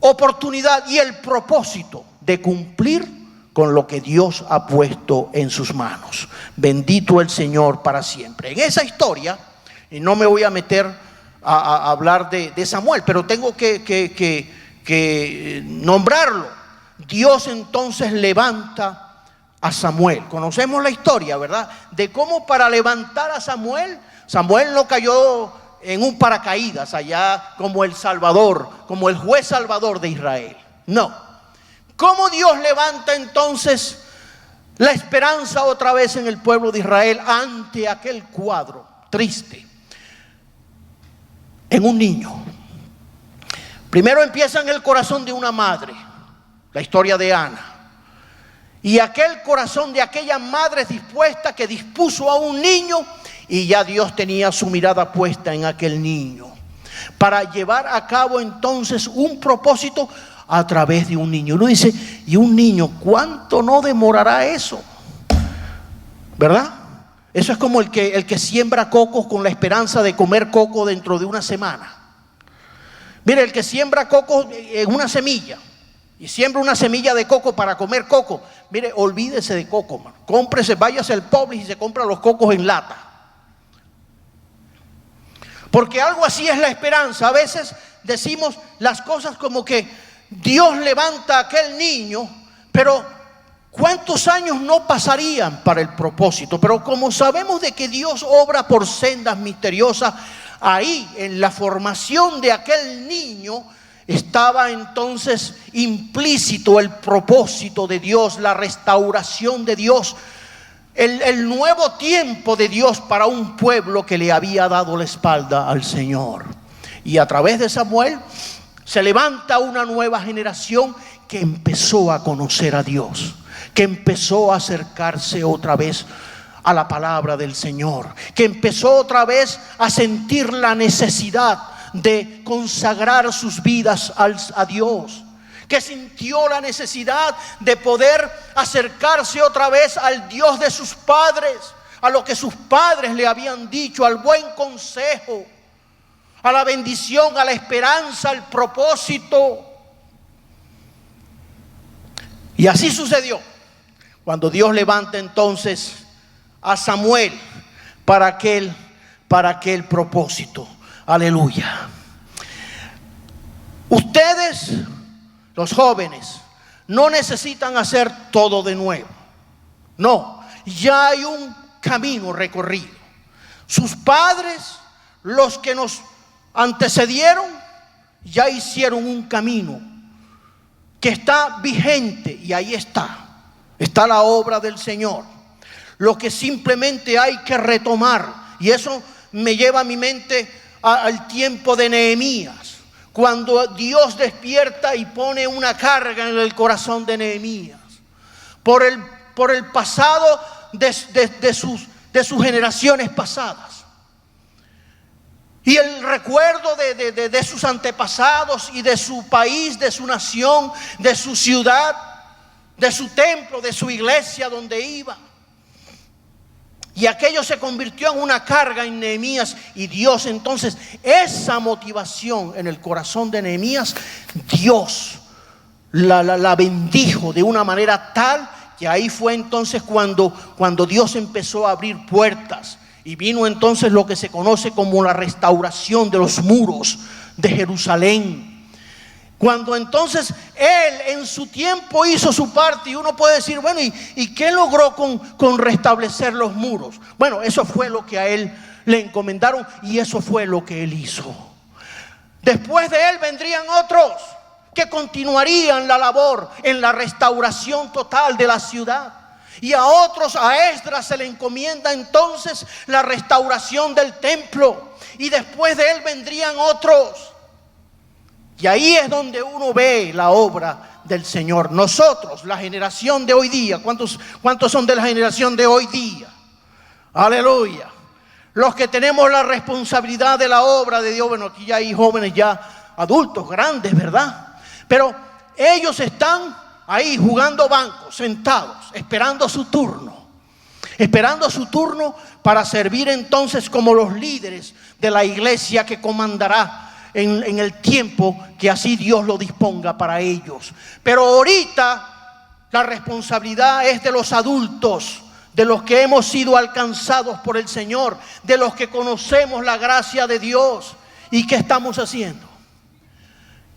oportunidad y el propósito de cumplir con lo que Dios ha puesto en sus manos. Bendito el Señor para siempre. En esa historia, y no me voy a meter a hablar de Samuel, pero tengo que nombrarlo. Dios entonces levanta a Samuel. Conocemos la historia, ¿verdad? De cómo para levantar a Samuel, Samuel no cayó en un paracaídas allá como el Salvador, como el juez salvador de Israel. No. ¿Cómo Dios levanta entonces la esperanza otra vez en el pueblo de Israel ante aquel cuadro triste? En un niño. Primero empieza en el corazón de una madre, la historia de Ana. Y aquel corazón de aquella madre dispuesta que dispuso a un niño, y ya Dios tenía su mirada puesta en aquel niño para llevar a cabo entonces un propósito a través de un niño. Uno dice, ¿y un niño cuánto no demorará eso? ¿Verdad? Eso es como el que siembra cocos con la esperanza de comer coco dentro de una semana. Mire, el que siembra cocos en una semilla y siembra una semilla de coco para comer coco, mire, olvídese de coco, man. Cómprese, váyase al Publix y se compra los cocos en lata. Porque algo así es la esperanza. A veces decimos las cosas como que Dios levanta a aquel niño, pero ¿cuántos años no pasarían para el propósito? Pero como sabemos de que Dios obra por sendas misteriosas, ahí en la formación de aquel niño estaba entonces implícito el propósito de Dios, la restauración de Dios, el nuevo tiempo de Dios para un pueblo que le había dado la espalda al Señor. Y a través de Samuel se levanta una nueva generación que empezó a conocer a Dios, que empezó a acercarse otra vez a la palabra del Señor, que empezó otra vez a sentir la necesidad de consagrar sus vidas a Dios, que sintió la necesidad de poder acercarse otra vez al Dios de sus padres, a lo que sus padres le habían dicho, al buen consejo, a la bendición, a la esperanza, al propósito. Y así sucedió cuando Dios levanta entonces a Samuel para aquel propósito. Aleluya. Ustedes, los jóvenes, no necesitan hacer todo de nuevo. No, ya hay un camino recorrido. Sus padres, los que nos antecedieron, ya hicieron un camino que está vigente, y ahí está la obra del Señor. Lo que simplemente hay que retomar, y eso me lleva a mi mente al tiempo de Nehemías, cuando Dios despierta y pone una carga en el corazón de Nehemías por el pasado de sus generaciones pasadas, y el recuerdo de sus antepasados y de su país, de su nación, de su ciudad, de su templo, de su iglesia donde iba. Y aquello se convirtió en una carga en Nehemías, y Dios entonces, esa motivación en el corazón de Nehemías, Dios la bendijo de una manera tal que ahí fue entonces cuando Dios empezó a abrir puertas, y vino entonces lo que se conoce como la restauración de los muros de Jerusalén. Cuando entonces él en su tiempo hizo su parte, y uno puede decir, bueno, ¿y qué logró con restablecer los muros? Bueno, eso fue lo que a él le encomendaron, y eso fue lo que él hizo. Después de él vendrían otros que continuarían la labor en la restauración total de la ciudad. Y a otros, a Esdras, se le encomienda entonces la restauración del templo. Y después de él vendrían otros. Y ahí es donde uno ve la obra del Señor. Nosotros, la generación de hoy día, ¿cuántos son de la generación de hoy día? Aleluya. Los que tenemos la responsabilidad de la obra de Dios. Bueno, aquí ya hay jóvenes ya adultos, grandes, ¿verdad? Pero ellos están ahí jugando bancos, sentados, esperando su turno. Esperando su turno para servir entonces como los líderes de la iglesia que comandará en el tiempo que así Dios lo disponga para ellos. Pero ahorita la responsabilidad es de los adultos, de los que hemos sido alcanzados por el Señor, de los que conocemos la gracia de Dios. ¿Y qué estamos haciendo?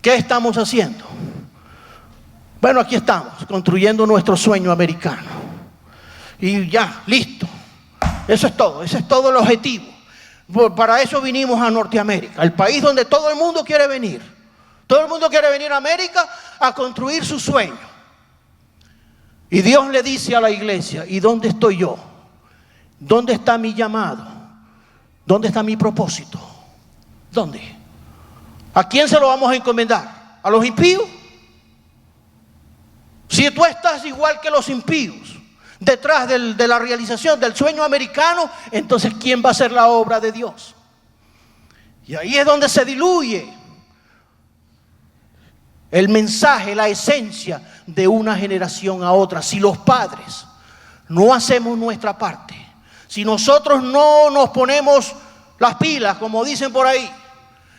¿Qué estamos haciendo? Bueno, aquí estamos, construyendo nuestro sueño americano. Y ya, listo. Eso es todo el objetivo. Para eso vinimos a Norteamérica, el país donde todo el mundo quiere venir. Todo el mundo quiere venir a América a construir su sueño. Y Dios le dice a la iglesia, ¿y dónde estoy yo? ¿Dónde está mi llamado? ¿Dónde está mi propósito? ¿Dónde? ¿A quién se lo vamos a encomendar? ¿A los impíos? Si tú estás igual que los impíos detrás de la realización del sueño americano, entonces ¿quién va a hacer la obra de Dios? Y ahí es donde se diluye el mensaje, la esencia de una generación a otra. Si los padres no hacemos nuestra parte, si nosotros no nos ponemos las pilas, como dicen por ahí,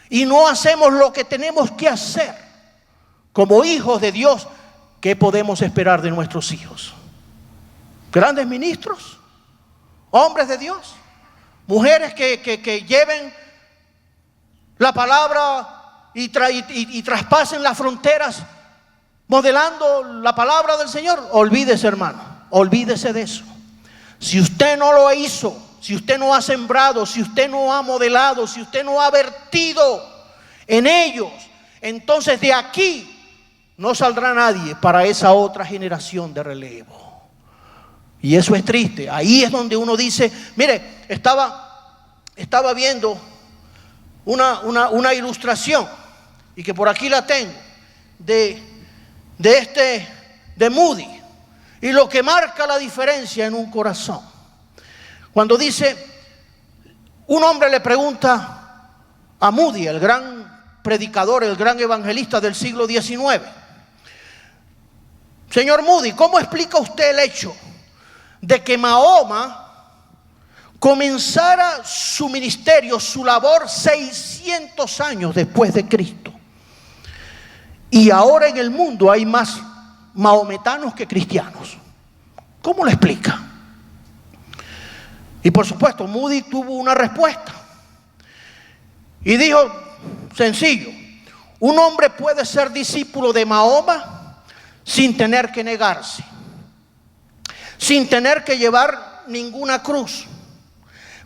y no hacemos lo que tenemos que hacer como hijos de Dios, ¿qué podemos esperar de nuestros hijos? Grandes ministros, hombres de Dios, mujeres que lleven la palabra y traspasen las fronteras modelando la palabra del Señor. Olvídese, hermano, olvídese de eso. Si usted no lo hizo, si usted no ha sembrado, si usted no ha modelado, si usted no ha vertido en ellos, entonces de aquí no saldrá nadie para esa otra generación de relevo. Y eso es triste. Ahí es donde uno dice, mire, estaba viendo una ilustración, y que por aquí la tengo, de Moody, y lo que marca la diferencia en un corazón. Cuando dice, un hombre le pregunta a Moody, el gran predicador, el gran evangelista del siglo XIX, señor Moody, ¿cómo explica usted el hecho de que Mahoma comenzara su ministerio, su labor 600 años después de Cristo, y ahora en el mundo hay más mahometanos que cristianos? ¿Cómo lo explica? Y por supuesto Moody tuvo una respuesta y dijo, sencillo, un hombre puede ser discípulo de Mahoma sin tener que negarse, sin tener que llevar ninguna cruz.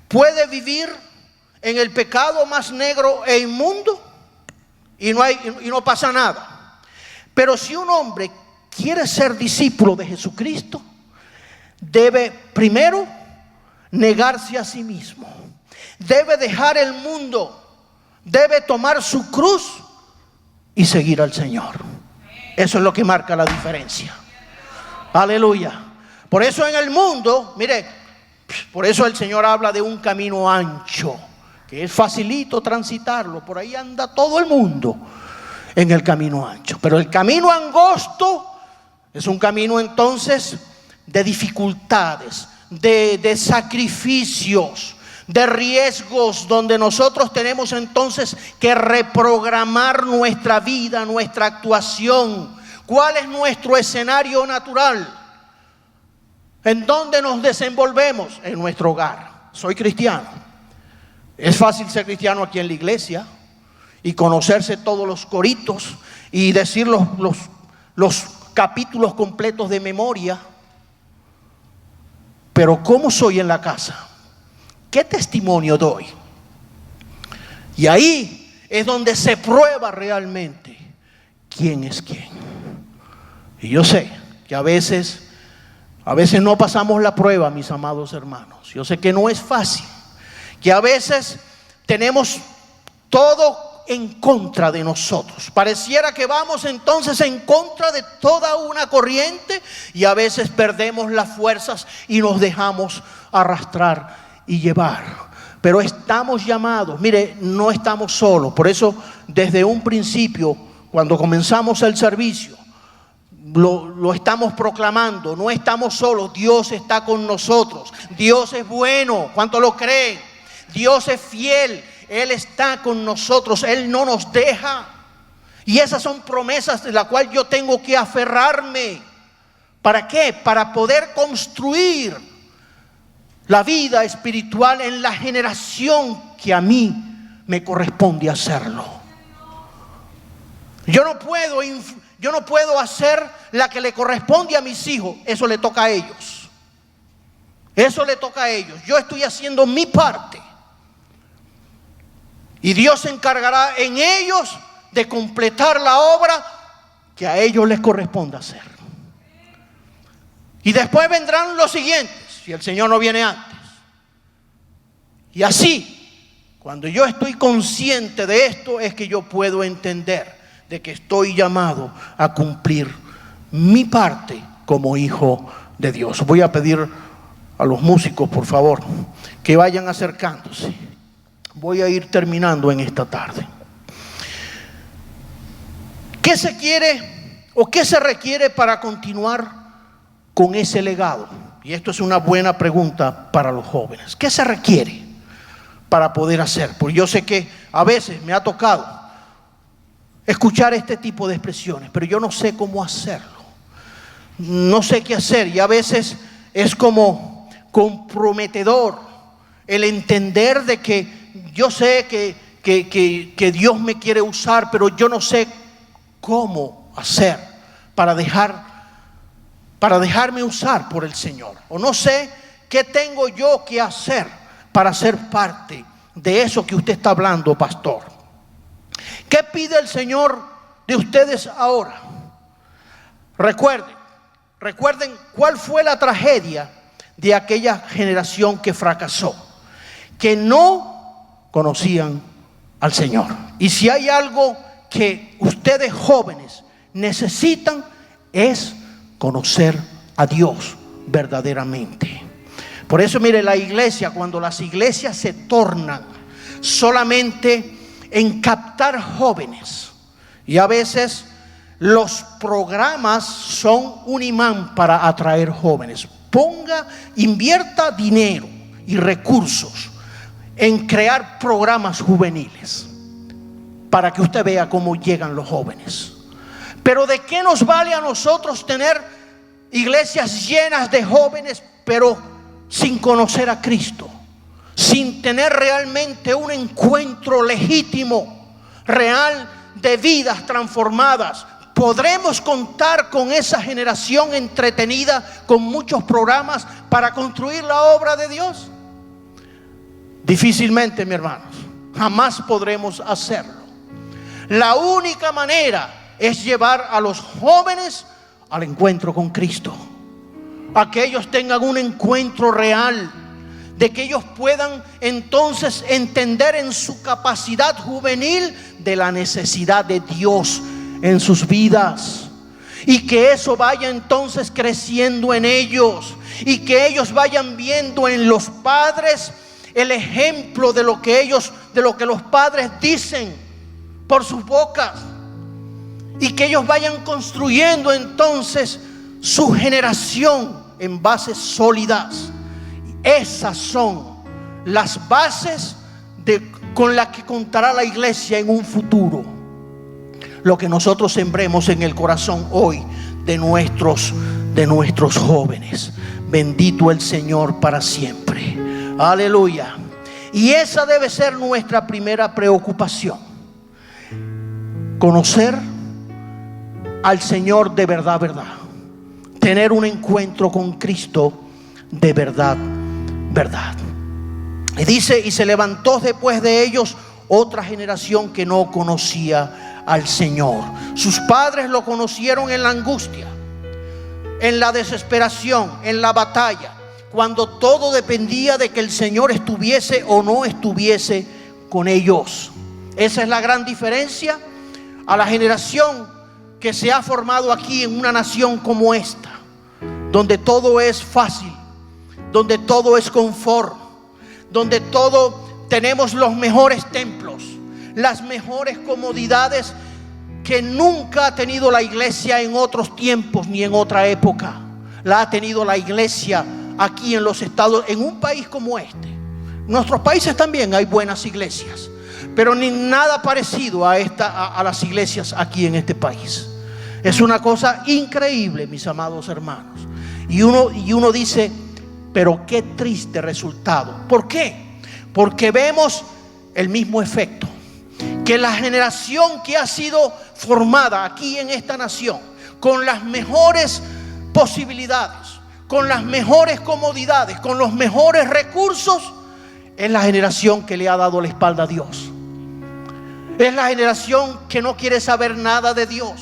Puede vivir en el pecado más negro e inmundo y no pasa nada. Pero si un hombre quiere ser discípulo de Jesucristo, debe primero negarse a sí mismo. Debe dejar el mundo. Debe tomar su cruz y seguir al Señor. Eso es lo que marca la diferencia. Aleluya. Por eso en el mundo, mire, por eso el Señor habla de un camino ancho, que es facilito transitarlo. Por ahí anda todo el mundo en el camino ancho. Pero el camino angosto es un camino entonces de dificultades, de sacrificios, de riesgos, donde nosotros tenemos entonces que reprogramar nuestra vida, nuestra actuación. ¿Cuál es nuestro escenario natural? ¿En dónde nos desenvolvemos? En nuestro hogar. Soy cristiano. Es fácil ser cristiano aquí en la iglesia y conocerse todos los coritos y decir los capítulos completos de memoria. Pero ¿cómo soy en la casa? ¿Qué testimonio doy? Y ahí es donde se prueba realmente quién es quién. Y yo sé que a veces no pasamos la prueba, mis amados hermanos. Yo sé que no es fácil, que a veces tenemos todo en contra de nosotros. Pareciera que vamos entonces en contra de toda una corriente y a veces perdemos las fuerzas y nos dejamos arrastrar y llevar. Pero estamos llamados, mire, no estamos solos. Por eso desde un principio, cuando comenzamos el servicio, lo estamos proclamando. No estamos solos, Dios está con nosotros. Dios es bueno, ¿cuántos lo creen? Dios es fiel, Él está con nosotros, Él no nos deja. Y esas son promesas de las cuales yo tengo que aferrarme. ¿Para qué? Para poder construir la vida espiritual en la generación que a mí me corresponde hacerlo. Yo no puedo hacer la que le corresponde a mis hijos. Eso le toca a ellos. Eso le toca a ellos. Yo estoy haciendo mi parte. Y Dios se encargará en ellos de completar la obra que a ellos les corresponde hacer. Y después vendrán los siguientes, si el Señor no viene antes. Y así, cuando yo estoy consciente de esto, es que yo puedo entender de que estoy llamado a cumplir mi parte como hijo de Dios. Voy a pedir a los músicos, por favor, que vayan acercándose. Voy a ir terminando en esta tarde. ¿Qué se quiere o qué se requiere para continuar con ese legado? Y esto es una buena pregunta para los jóvenes. ¿Qué se requiere para poder hacer? Porque yo sé que a veces me ha tocado escuchar este tipo de expresiones, pero yo no sé cómo hacerlo. No sé qué hacer y a veces es como comprometedor el entender de que yo sé que Dios me quiere usar, pero yo no sé cómo hacer para dejarme usar por el Señor. O no sé qué tengo yo que hacer para ser parte de eso que usted está hablando, pastor. ¿Qué pide el Señor de ustedes ahora? Recuerden cuál fue la tragedia de aquella generación que fracasó, que no conocían al Señor. Y si hay algo que ustedes jóvenes necesitan, es conocer a Dios verdaderamente. Por eso mire, la iglesia, cuando las iglesias se tornan solamente en captar jóvenes, y a veces los programas son un imán para atraer jóvenes. Invierta dinero y recursos en crear programas juveniles para que usted vea cómo llegan los jóvenes. Pero ¿de qué nos vale a nosotros tener iglesias llenas de jóvenes, pero sin conocer a Cristo? Sin tener realmente un encuentro legítimo, real, de vidas transformadas. ¿Podremos contar con esa generación entretenida con muchos programas para construir la obra de Dios? Difícilmente, mi hermanos, jamás podremos hacerlo. La única manera es llevar a los jóvenes al encuentro con Cristo, a que ellos tengan un encuentro real, de que ellos puedan entonces entender en su capacidad juvenil de la necesidad de Dios en sus vidas, y que eso vaya entonces creciendo en ellos, y que ellos vayan viendo en los padres el ejemplo de lo que los padres dicen por sus bocas, y que ellos vayan construyendo entonces su generación en bases sólidas. Esas son las bases con las que contará la iglesia en un futuro. Lo que nosotros sembremos en el corazón hoy de nuestros jóvenes. Bendito el Señor para siempre. Aleluya. Y esa debe ser nuestra primera preocupación: conocer al Señor de verdad, verdad. Tener un encuentro con Cristo de verdad, verdad. Y dice: y se levantó después de ellos otra generación que no conocía al Señor. Sus padres lo conocieron en la angustia, en la desesperación, en la batalla, cuando todo dependía de que el Señor estuviese o no estuviese con ellos. Esa es la gran diferencia a la generación que se ha formado aquí en una nación como esta, donde todo es fácil, donde todo es confort, donde tenemos los mejores templos, las mejores comodidades que nunca ha tenido la iglesia en otros tiempos ni en otra época. La ha tenido la iglesia aquí en los Estados, en un país como este. En nuestros países también hay buenas iglesias, pero ni nada parecido a las iglesias aquí en este país. Es una cosa increíble, mis amados hermanos. Y uno dice: pero qué triste resultado. ¿Por qué? Porque vemos el mismo efecto, que la generación que ha sido formada aquí en esta nación, con las mejores posibilidades, con las mejores comodidades, con los mejores recursos, es la generación que le ha dado la espalda a Dios. Es la generación que no quiere saber nada de Dios.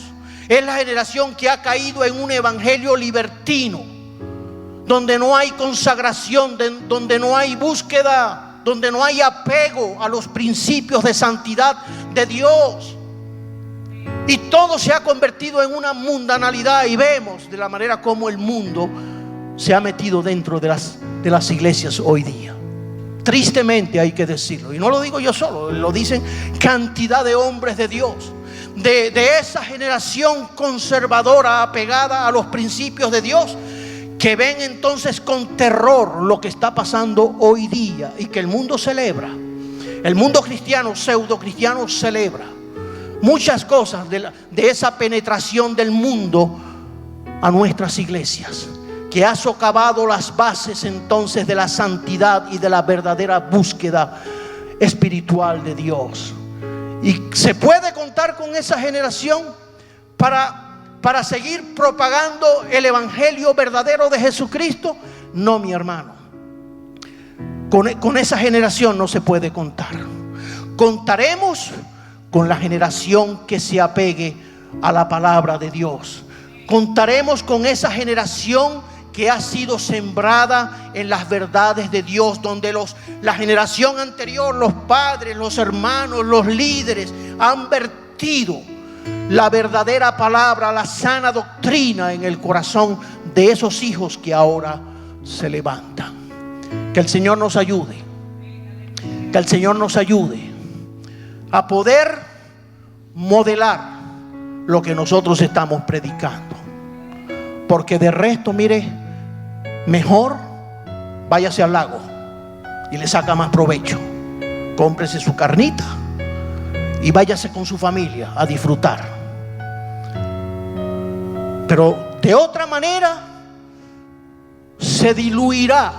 Es la generación que ha caído en un evangelio libertino, donde no hay consagración, donde no hay búsqueda, donde no hay apego a los principios de santidad de Dios. Y todo se ha convertido en una mundanalidad, y vemos de la manera como el mundo se ha metido dentro de las iglesias hoy día. Tristemente hay que decirlo, y no lo digo yo solo, lo dicen cantidad de hombres de Dios, de esa generación conservadora apegada a los principios de Dios, que ven entonces con terror lo que está pasando hoy día y que el mundo celebra. El mundo cristiano, pseudo cristiano, celebra muchas cosas de esa penetración del mundo a nuestras iglesias, que ha socavado las bases entonces de la santidad y de la verdadera búsqueda espiritual de Dios. Y se puede contar con esa generación para seguir propagando el evangelio verdadero de Jesucristo. No, mi hermano, con esa generación no se puede contar. Contaremos con la generación que se apegue a la palabra de Dios. Contaremos con esa generación que ha sido sembrada en las verdades de Dios, donde la generación anterior, los padres, los hermanos, los líderes han vertido la verdadera palabra, la sana doctrina en el corazón de esos hijos que ahora se levantan. Que el Señor nos ayude, que el Señor nos ayude a poder modelar lo que nosotros estamos predicando, porque de resto, mire, mejor váyase al lago y le saca más provecho. Cómprese su carnita y váyase con su familia a disfrutar. Pero de otra manera se diluirá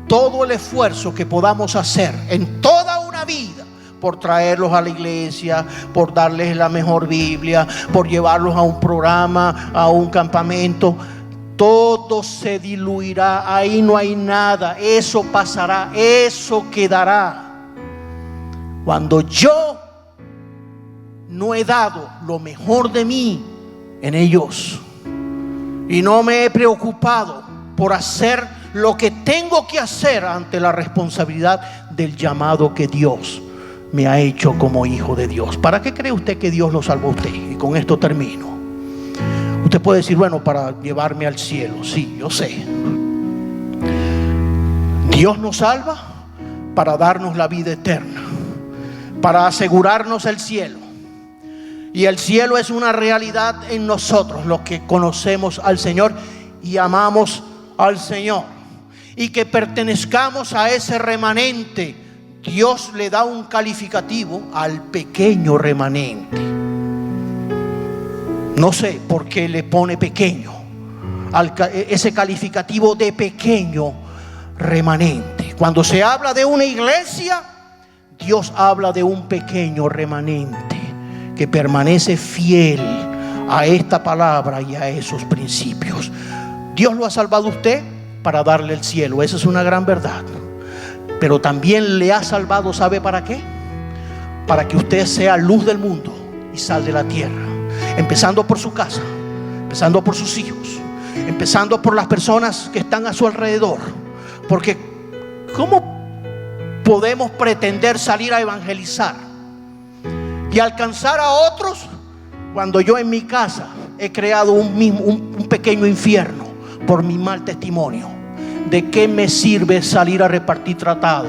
todo el esfuerzo que podamos hacer en toda una vida por traerlos a la iglesia, por darles la mejor Biblia, por llevarlos a un programa, a un campamento. Todo se diluirá, ahí no hay nada. Eso pasará, eso quedará. Cuando yo no he dado lo mejor de mí en ellos. Y no me he preocupado por hacer lo que tengo que hacer ante la responsabilidad del llamado que Dios me ha hecho como hijo de Dios. ¿Para qué cree usted que Dios lo salvó a usted? Y con esto termino. Usted puede decir, bueno, para llevarme al cielo. Sí, yo sé. Dios nos salva para darnos la vida eterna, para asegurarnos el cielo. Y el cielo es una realidad en nosotros, los que conocemos al Señor y amamos al Señor, y que pertenezcamos a ese remanente. Dios le da un calificativo al pequeño remanente. No sé por qué le pone pequeño, ese calificativo de pequeño remanente. Cuando se habla de una iglesia, Dios habla de un pequeño remanente que permanece fiel a esta palabra y a esos principios. Dios lo ha salvado a usted para darle el cielo. Esa es una gran verdad. Pero también le ha salvado, ¿sabe para qué? Para que usted sea luz del mundo y sal de la tierra. Empezando por su casa, empezando por sus hijos, empezando por las personas que están a su alrededor. Porque ¿cómo podemos pretender salir a evangelizar y alcanzar a otros cuando yo en mi casa he creado un pequeño infierno por mi mal testimonio? ¿De qué me sirve salir a repartir tratado?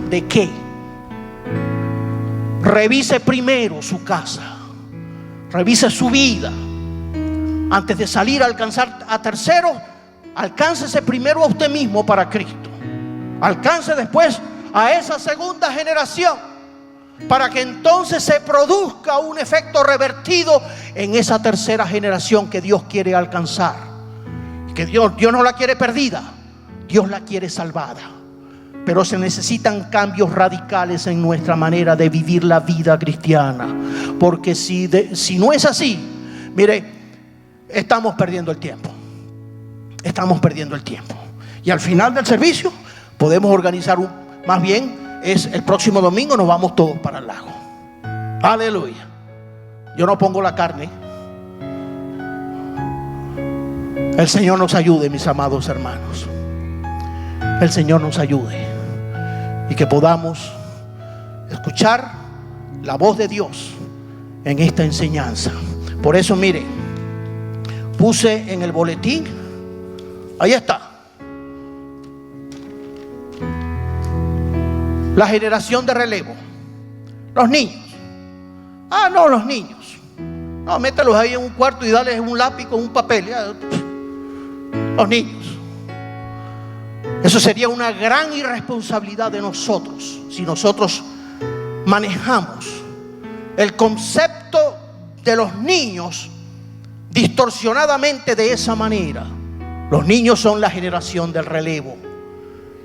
¿De qué? Revise primero su casa, revise su vida antes de salir a alcanzar a terceros. Alcáncese primero a usted mismo para Cristo. Alcance después a esa segunda generación, para que entonces se produzca un efecto revertido en esa tercera generación que Dios quiere alcanzar. Que Dios no la quiere perdida, Dios la quiere salvada. Pero se necesitan cambios radicales en nuestra manera de vivir la vida cristiana. Porque si no es así, mire, estamos perdiendo el tiempo. Estamos perdiendo el tiempo. Y al final del servicio podemos organizar más bien es el próximo domingo, nos vamos todos para el lago. Aleluya. Yo no pongo la carne. El Señor nos ayude, mis amados hermanos. El Señor nos ayude. Y que podamos escuchar la voz de Dios en esta enseñanza. Por eso, mire, puse en el boletín, ahí está, la generación de relevo. Los niños. No, los niños. No, mételos ahí en un cuarto y dales un lápiz con un papel. Los niños. Eso sería una gran irresponsabilidad de nosotros si nosotros manejamos el concepto de los niños distorsionadamente de esa manera. Los niños son la generación del relevo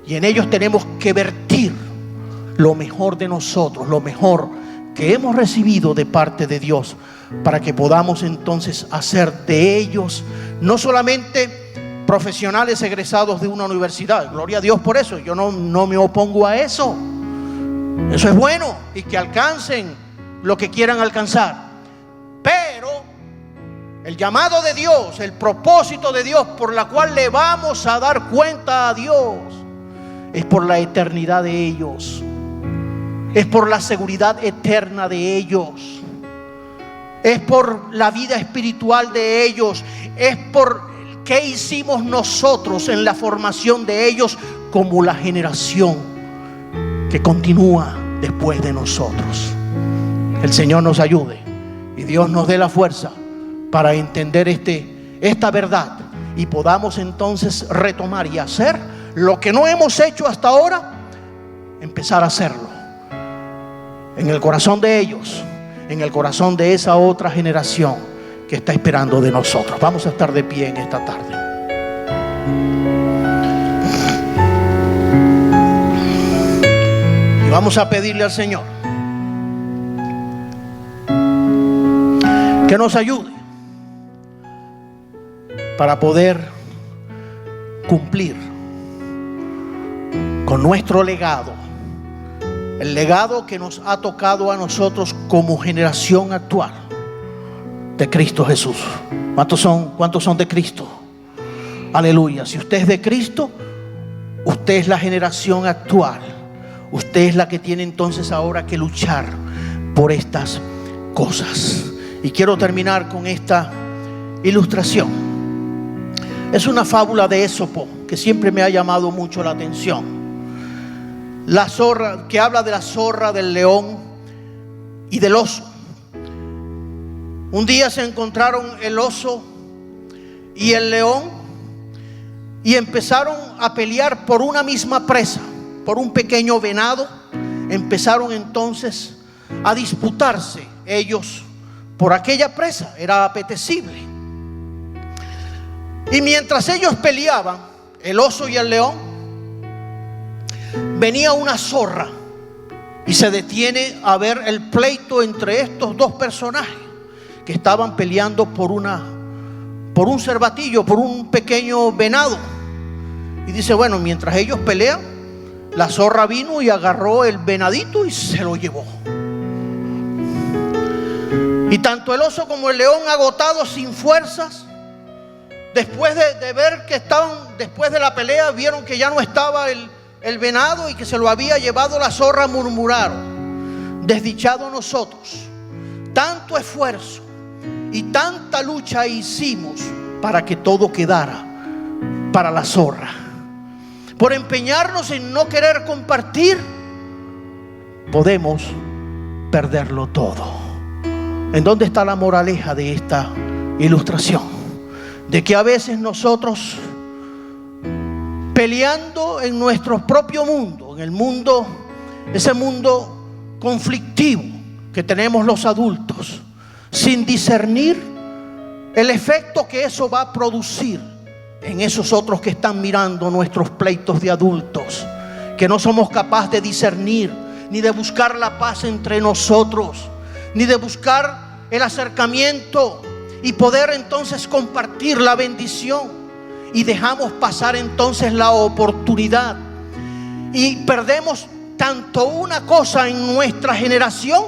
y en ellos tenemos que vertir lo mejor de nosotros, lo mejor que hemos recibido de parte de Dios, para que podamos entonces hacer de ellos no solamente profesionales egresados de una universidad. Gloria a Dios por eso. Yo no me opongo a eso. Eso es bueno, y que alcancen lo que quieran alcanzar. Pero el llamado de Dios, el propósito de Dios por la cual le vamos a dar cuenta a Dios, es por la eternidad de ellos. Es por la seguridad eterna de ellos. Es por la vida espiritual de ellos. Es por qué hicimos nosotros en la formación de ellos como la generación que continúa después de nosotros. El Señor nos ayude y Dios nos dé la fuerza para entender esta verdad y podamos entonces retomar y hacer lo que no hemos hecho hasta ahora, empezar a hacerlo en el corazón de ellos, en el corazón de esa otra generación que está esperando de nosotros. Vamos a estar de pie en esta tarde. Y vamos a pedirle al Señor que nos ayude para poder cumplir con nuestro legado el legado que nos ha tocado a nosotros como generación actual de Cristo Jesús. ¿Cuántos son de Cristo? Aleluya. Si usted es de Cristo, usted es la generación actual. Usted es la que tiene entonces ahora que luchar por estas cosas. Y quiero terminar con esta ilustración. Es una fábula de Esopo que siempre me ha llamado mucho la atención. La zorra, que habla de la zorra, del león y del oso. Un día se encontraron el oso y el león y empezaron a pelear por una misma presa, por un pequeño venado. Empezaron entonces a disputarse ellos por aquella presa. Era apetecible. Y mientras ellos peleaban, el oso y el león, venía una zorra y se detiene a ver el pleito entre estos dos personajes que estaban peleando por un cervatillo, por un pequeño venado. Y dice, bueno, mientras ellos pelean, la zorra vino y agarró el venadito y se lo llevó. Y tanto el oso como el león, agotados, sin fuerzas, después de ver que después de la pelea, vieron que ya no estaba el venado y que se lo había llevado la zorra, murmuraron: desdichados nosotros, tanto esfuerzo y tanta lucha hicimos para que todo quedara para la zorra. Por empeñarnos en no querer compartir, podemos perderlo todo. ¿En dónde está la moraleja de esta ilustración? De que a veces nosotros, peleando en nuestro propio mundo, en el mundo, ese mundo conflictivo que tenemos los adultos, sin discernir el efecto que eso va a producir en esos otros que están mirando nuestros pleitos de adultos, que no somos capaces de discernir, ni de buscar la paz entre nosotros, ni de buscar el acercamiento y poder entonces compartir la bendición, y dejamos pasar entonces la oportunidad y perdemos tanto una cosa en nuestra generación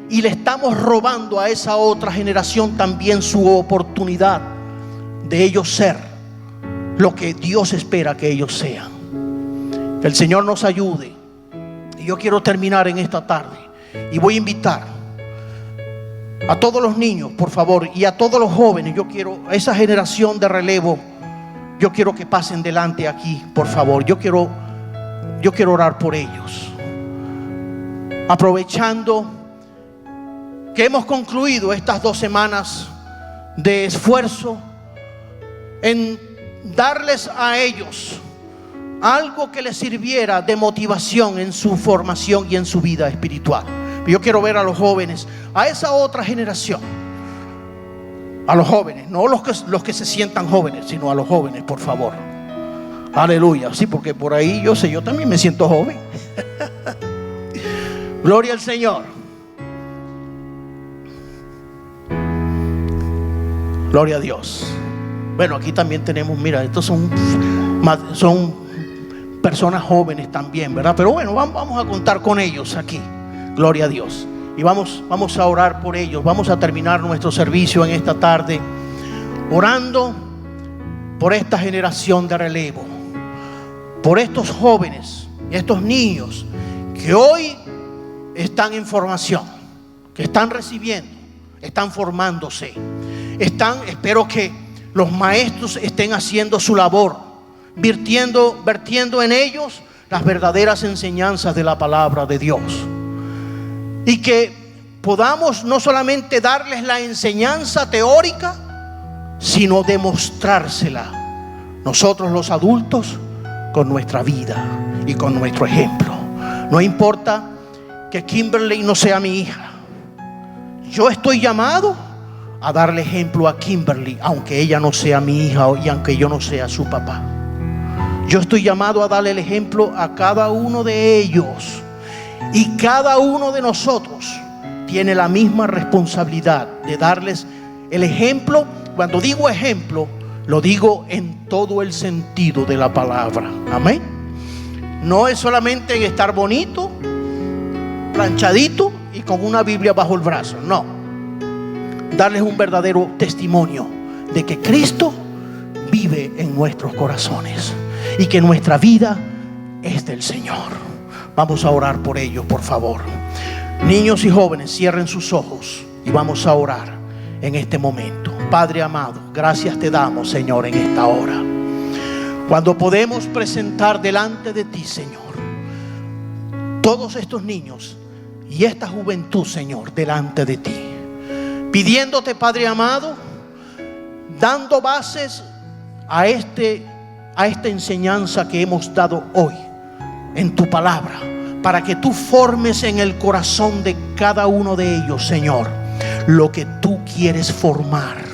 y le estamos robando a esa otra generación también su oportunidad de ellos ser lo que Dios espera que ellos sean. Que el Señor nos ayude. Y yo quiero terminar en esta tarde y voy a invitar a todos los niños, por favor, y a todos los jóvenes. Yo quiero, a esa generación de relevo, yo quiero que pasen delante aquí, por favor. Yo quiero orar por ellos, aprovechando que hemos concluido estas 2 semanas de esfuerzo en darles a ellos algo que les sirviera de motivación en su formación y en su vida espiritual. Yo quiero ver a los jóvenes, a esa otra generación, a los jóvenes, no los que se sientan jóvenes, sino a los jóvenes, por favor. Aleluya. Sí, porque por ahí yo también me siento joven. Gloria al Señor. Gloria a Dios. Bueno, aquí también tenemos, mira, estos son personas jóvenes también, ¿verdad? Pero bueno, vamos a contar con ellos aquí. Gloria a Dios. Y vamos a orar por ellos. Vamos a terminar nuestro servicio en esta tarde orando por esta generación de relevo, por estos jóvenes, estos niños que hoy están en formación, que están recibiendo, están formándose, espero que los maestros estén haciendo su labor, vertiendo en ellos las verdaderas enseñanzas de la palabra de Dios. Y que podamos no solamente darles la enseñanza teórica, sino demostrársela nosotros los adultos con nuestra vida y con nuestro ejemplo. No importa que Kimberly no sea mi hija, yo estoy llamado a darle ejemplo a Kimberly, aunque ella no sea mi hija y aunque yo no sea su papá. Yo estoy llamado a darle el ejemplo a cada uno de ellos. Y cada uno de nosotros tiene la misma responsabilidad de darles el ejemplo. Cuando digo ejemplo, lo digo en todo el sentido de la palabra. Amén. No es solamente en estar bonito, planchadito y con una Biblia bajo el brazo. No, darles un verdadero testimonio de que Cristo vive en nuestros corazones y que nuestra vida es del Señor. Vamos a orar por ellos, por favor. Niños y jóvenes, cierren sus ojos y vamos a orar en este momento. Padre amado, gracias te damos, Señor, en esta hora, cuando podemos presentar delante de ti, Señor, todos estos niños y esta juventud, Señor, delante de ti, pidiéndote, Padre amado, dando bases a esta enseñanza que hemos dado hoy en tu palabra, para que tú formes en el corazón de cada uno de ellos, Señor, lo que tú quieres formar.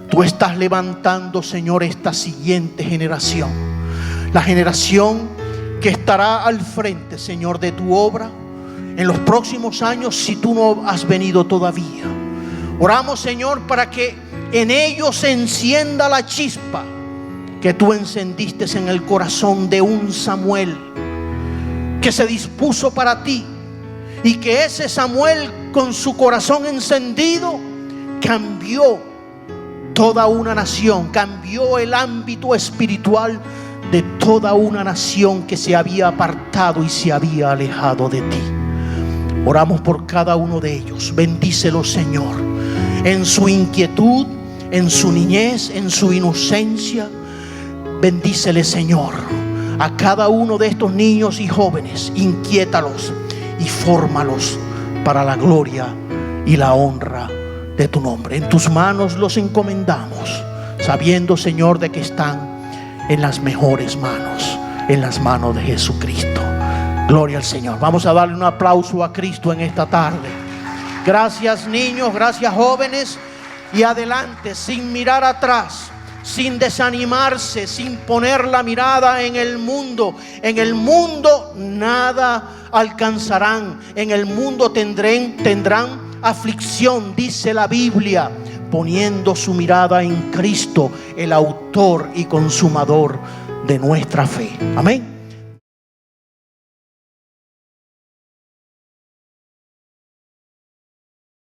Tú estás levantando, Señor, esta siguiente generación, la generación que estará al frente, Señor, de tu obra en los próximos años, si tú no has venido todavía. Oramos, Señor, para que en ellos se encienda la chispa que tú encendiste en el corazón de un Samuel que se dispuso para ti, y que ese Samuel, con su corazón encendido, cambió toda una nación, cambió el ámbito espiritual de toda una nación que se había apartado y se había alejado de ti. Oramos por cada uno de ellos. Bendícelos, Señor, en su inquietud, en su niñez, en su inocencia. Bendíceles, Señor, a cada uno de estos niños y jóvenes. Inquiétalos y fórmalos para la gloria y la honra de tu nombre. En tus manos los encomendamos, sabiendo, Señor, de que están en las mejores manos, en las manos de Jesucristo. Gloria al Señor. Vamos a darle un aplauso a Cristo en esta tarde. Gracias, niños, gracias, jóvenes. Y adelante, sin mirar atrás, sin desanimarse, sin poner la mirada en el mundo. En el mundo nada alcanzarán. En el mundo tendrán aflicción, dice la Biblia, poniendo su mirada en Cristo, el autor y consumador de nuestra fe. Amén.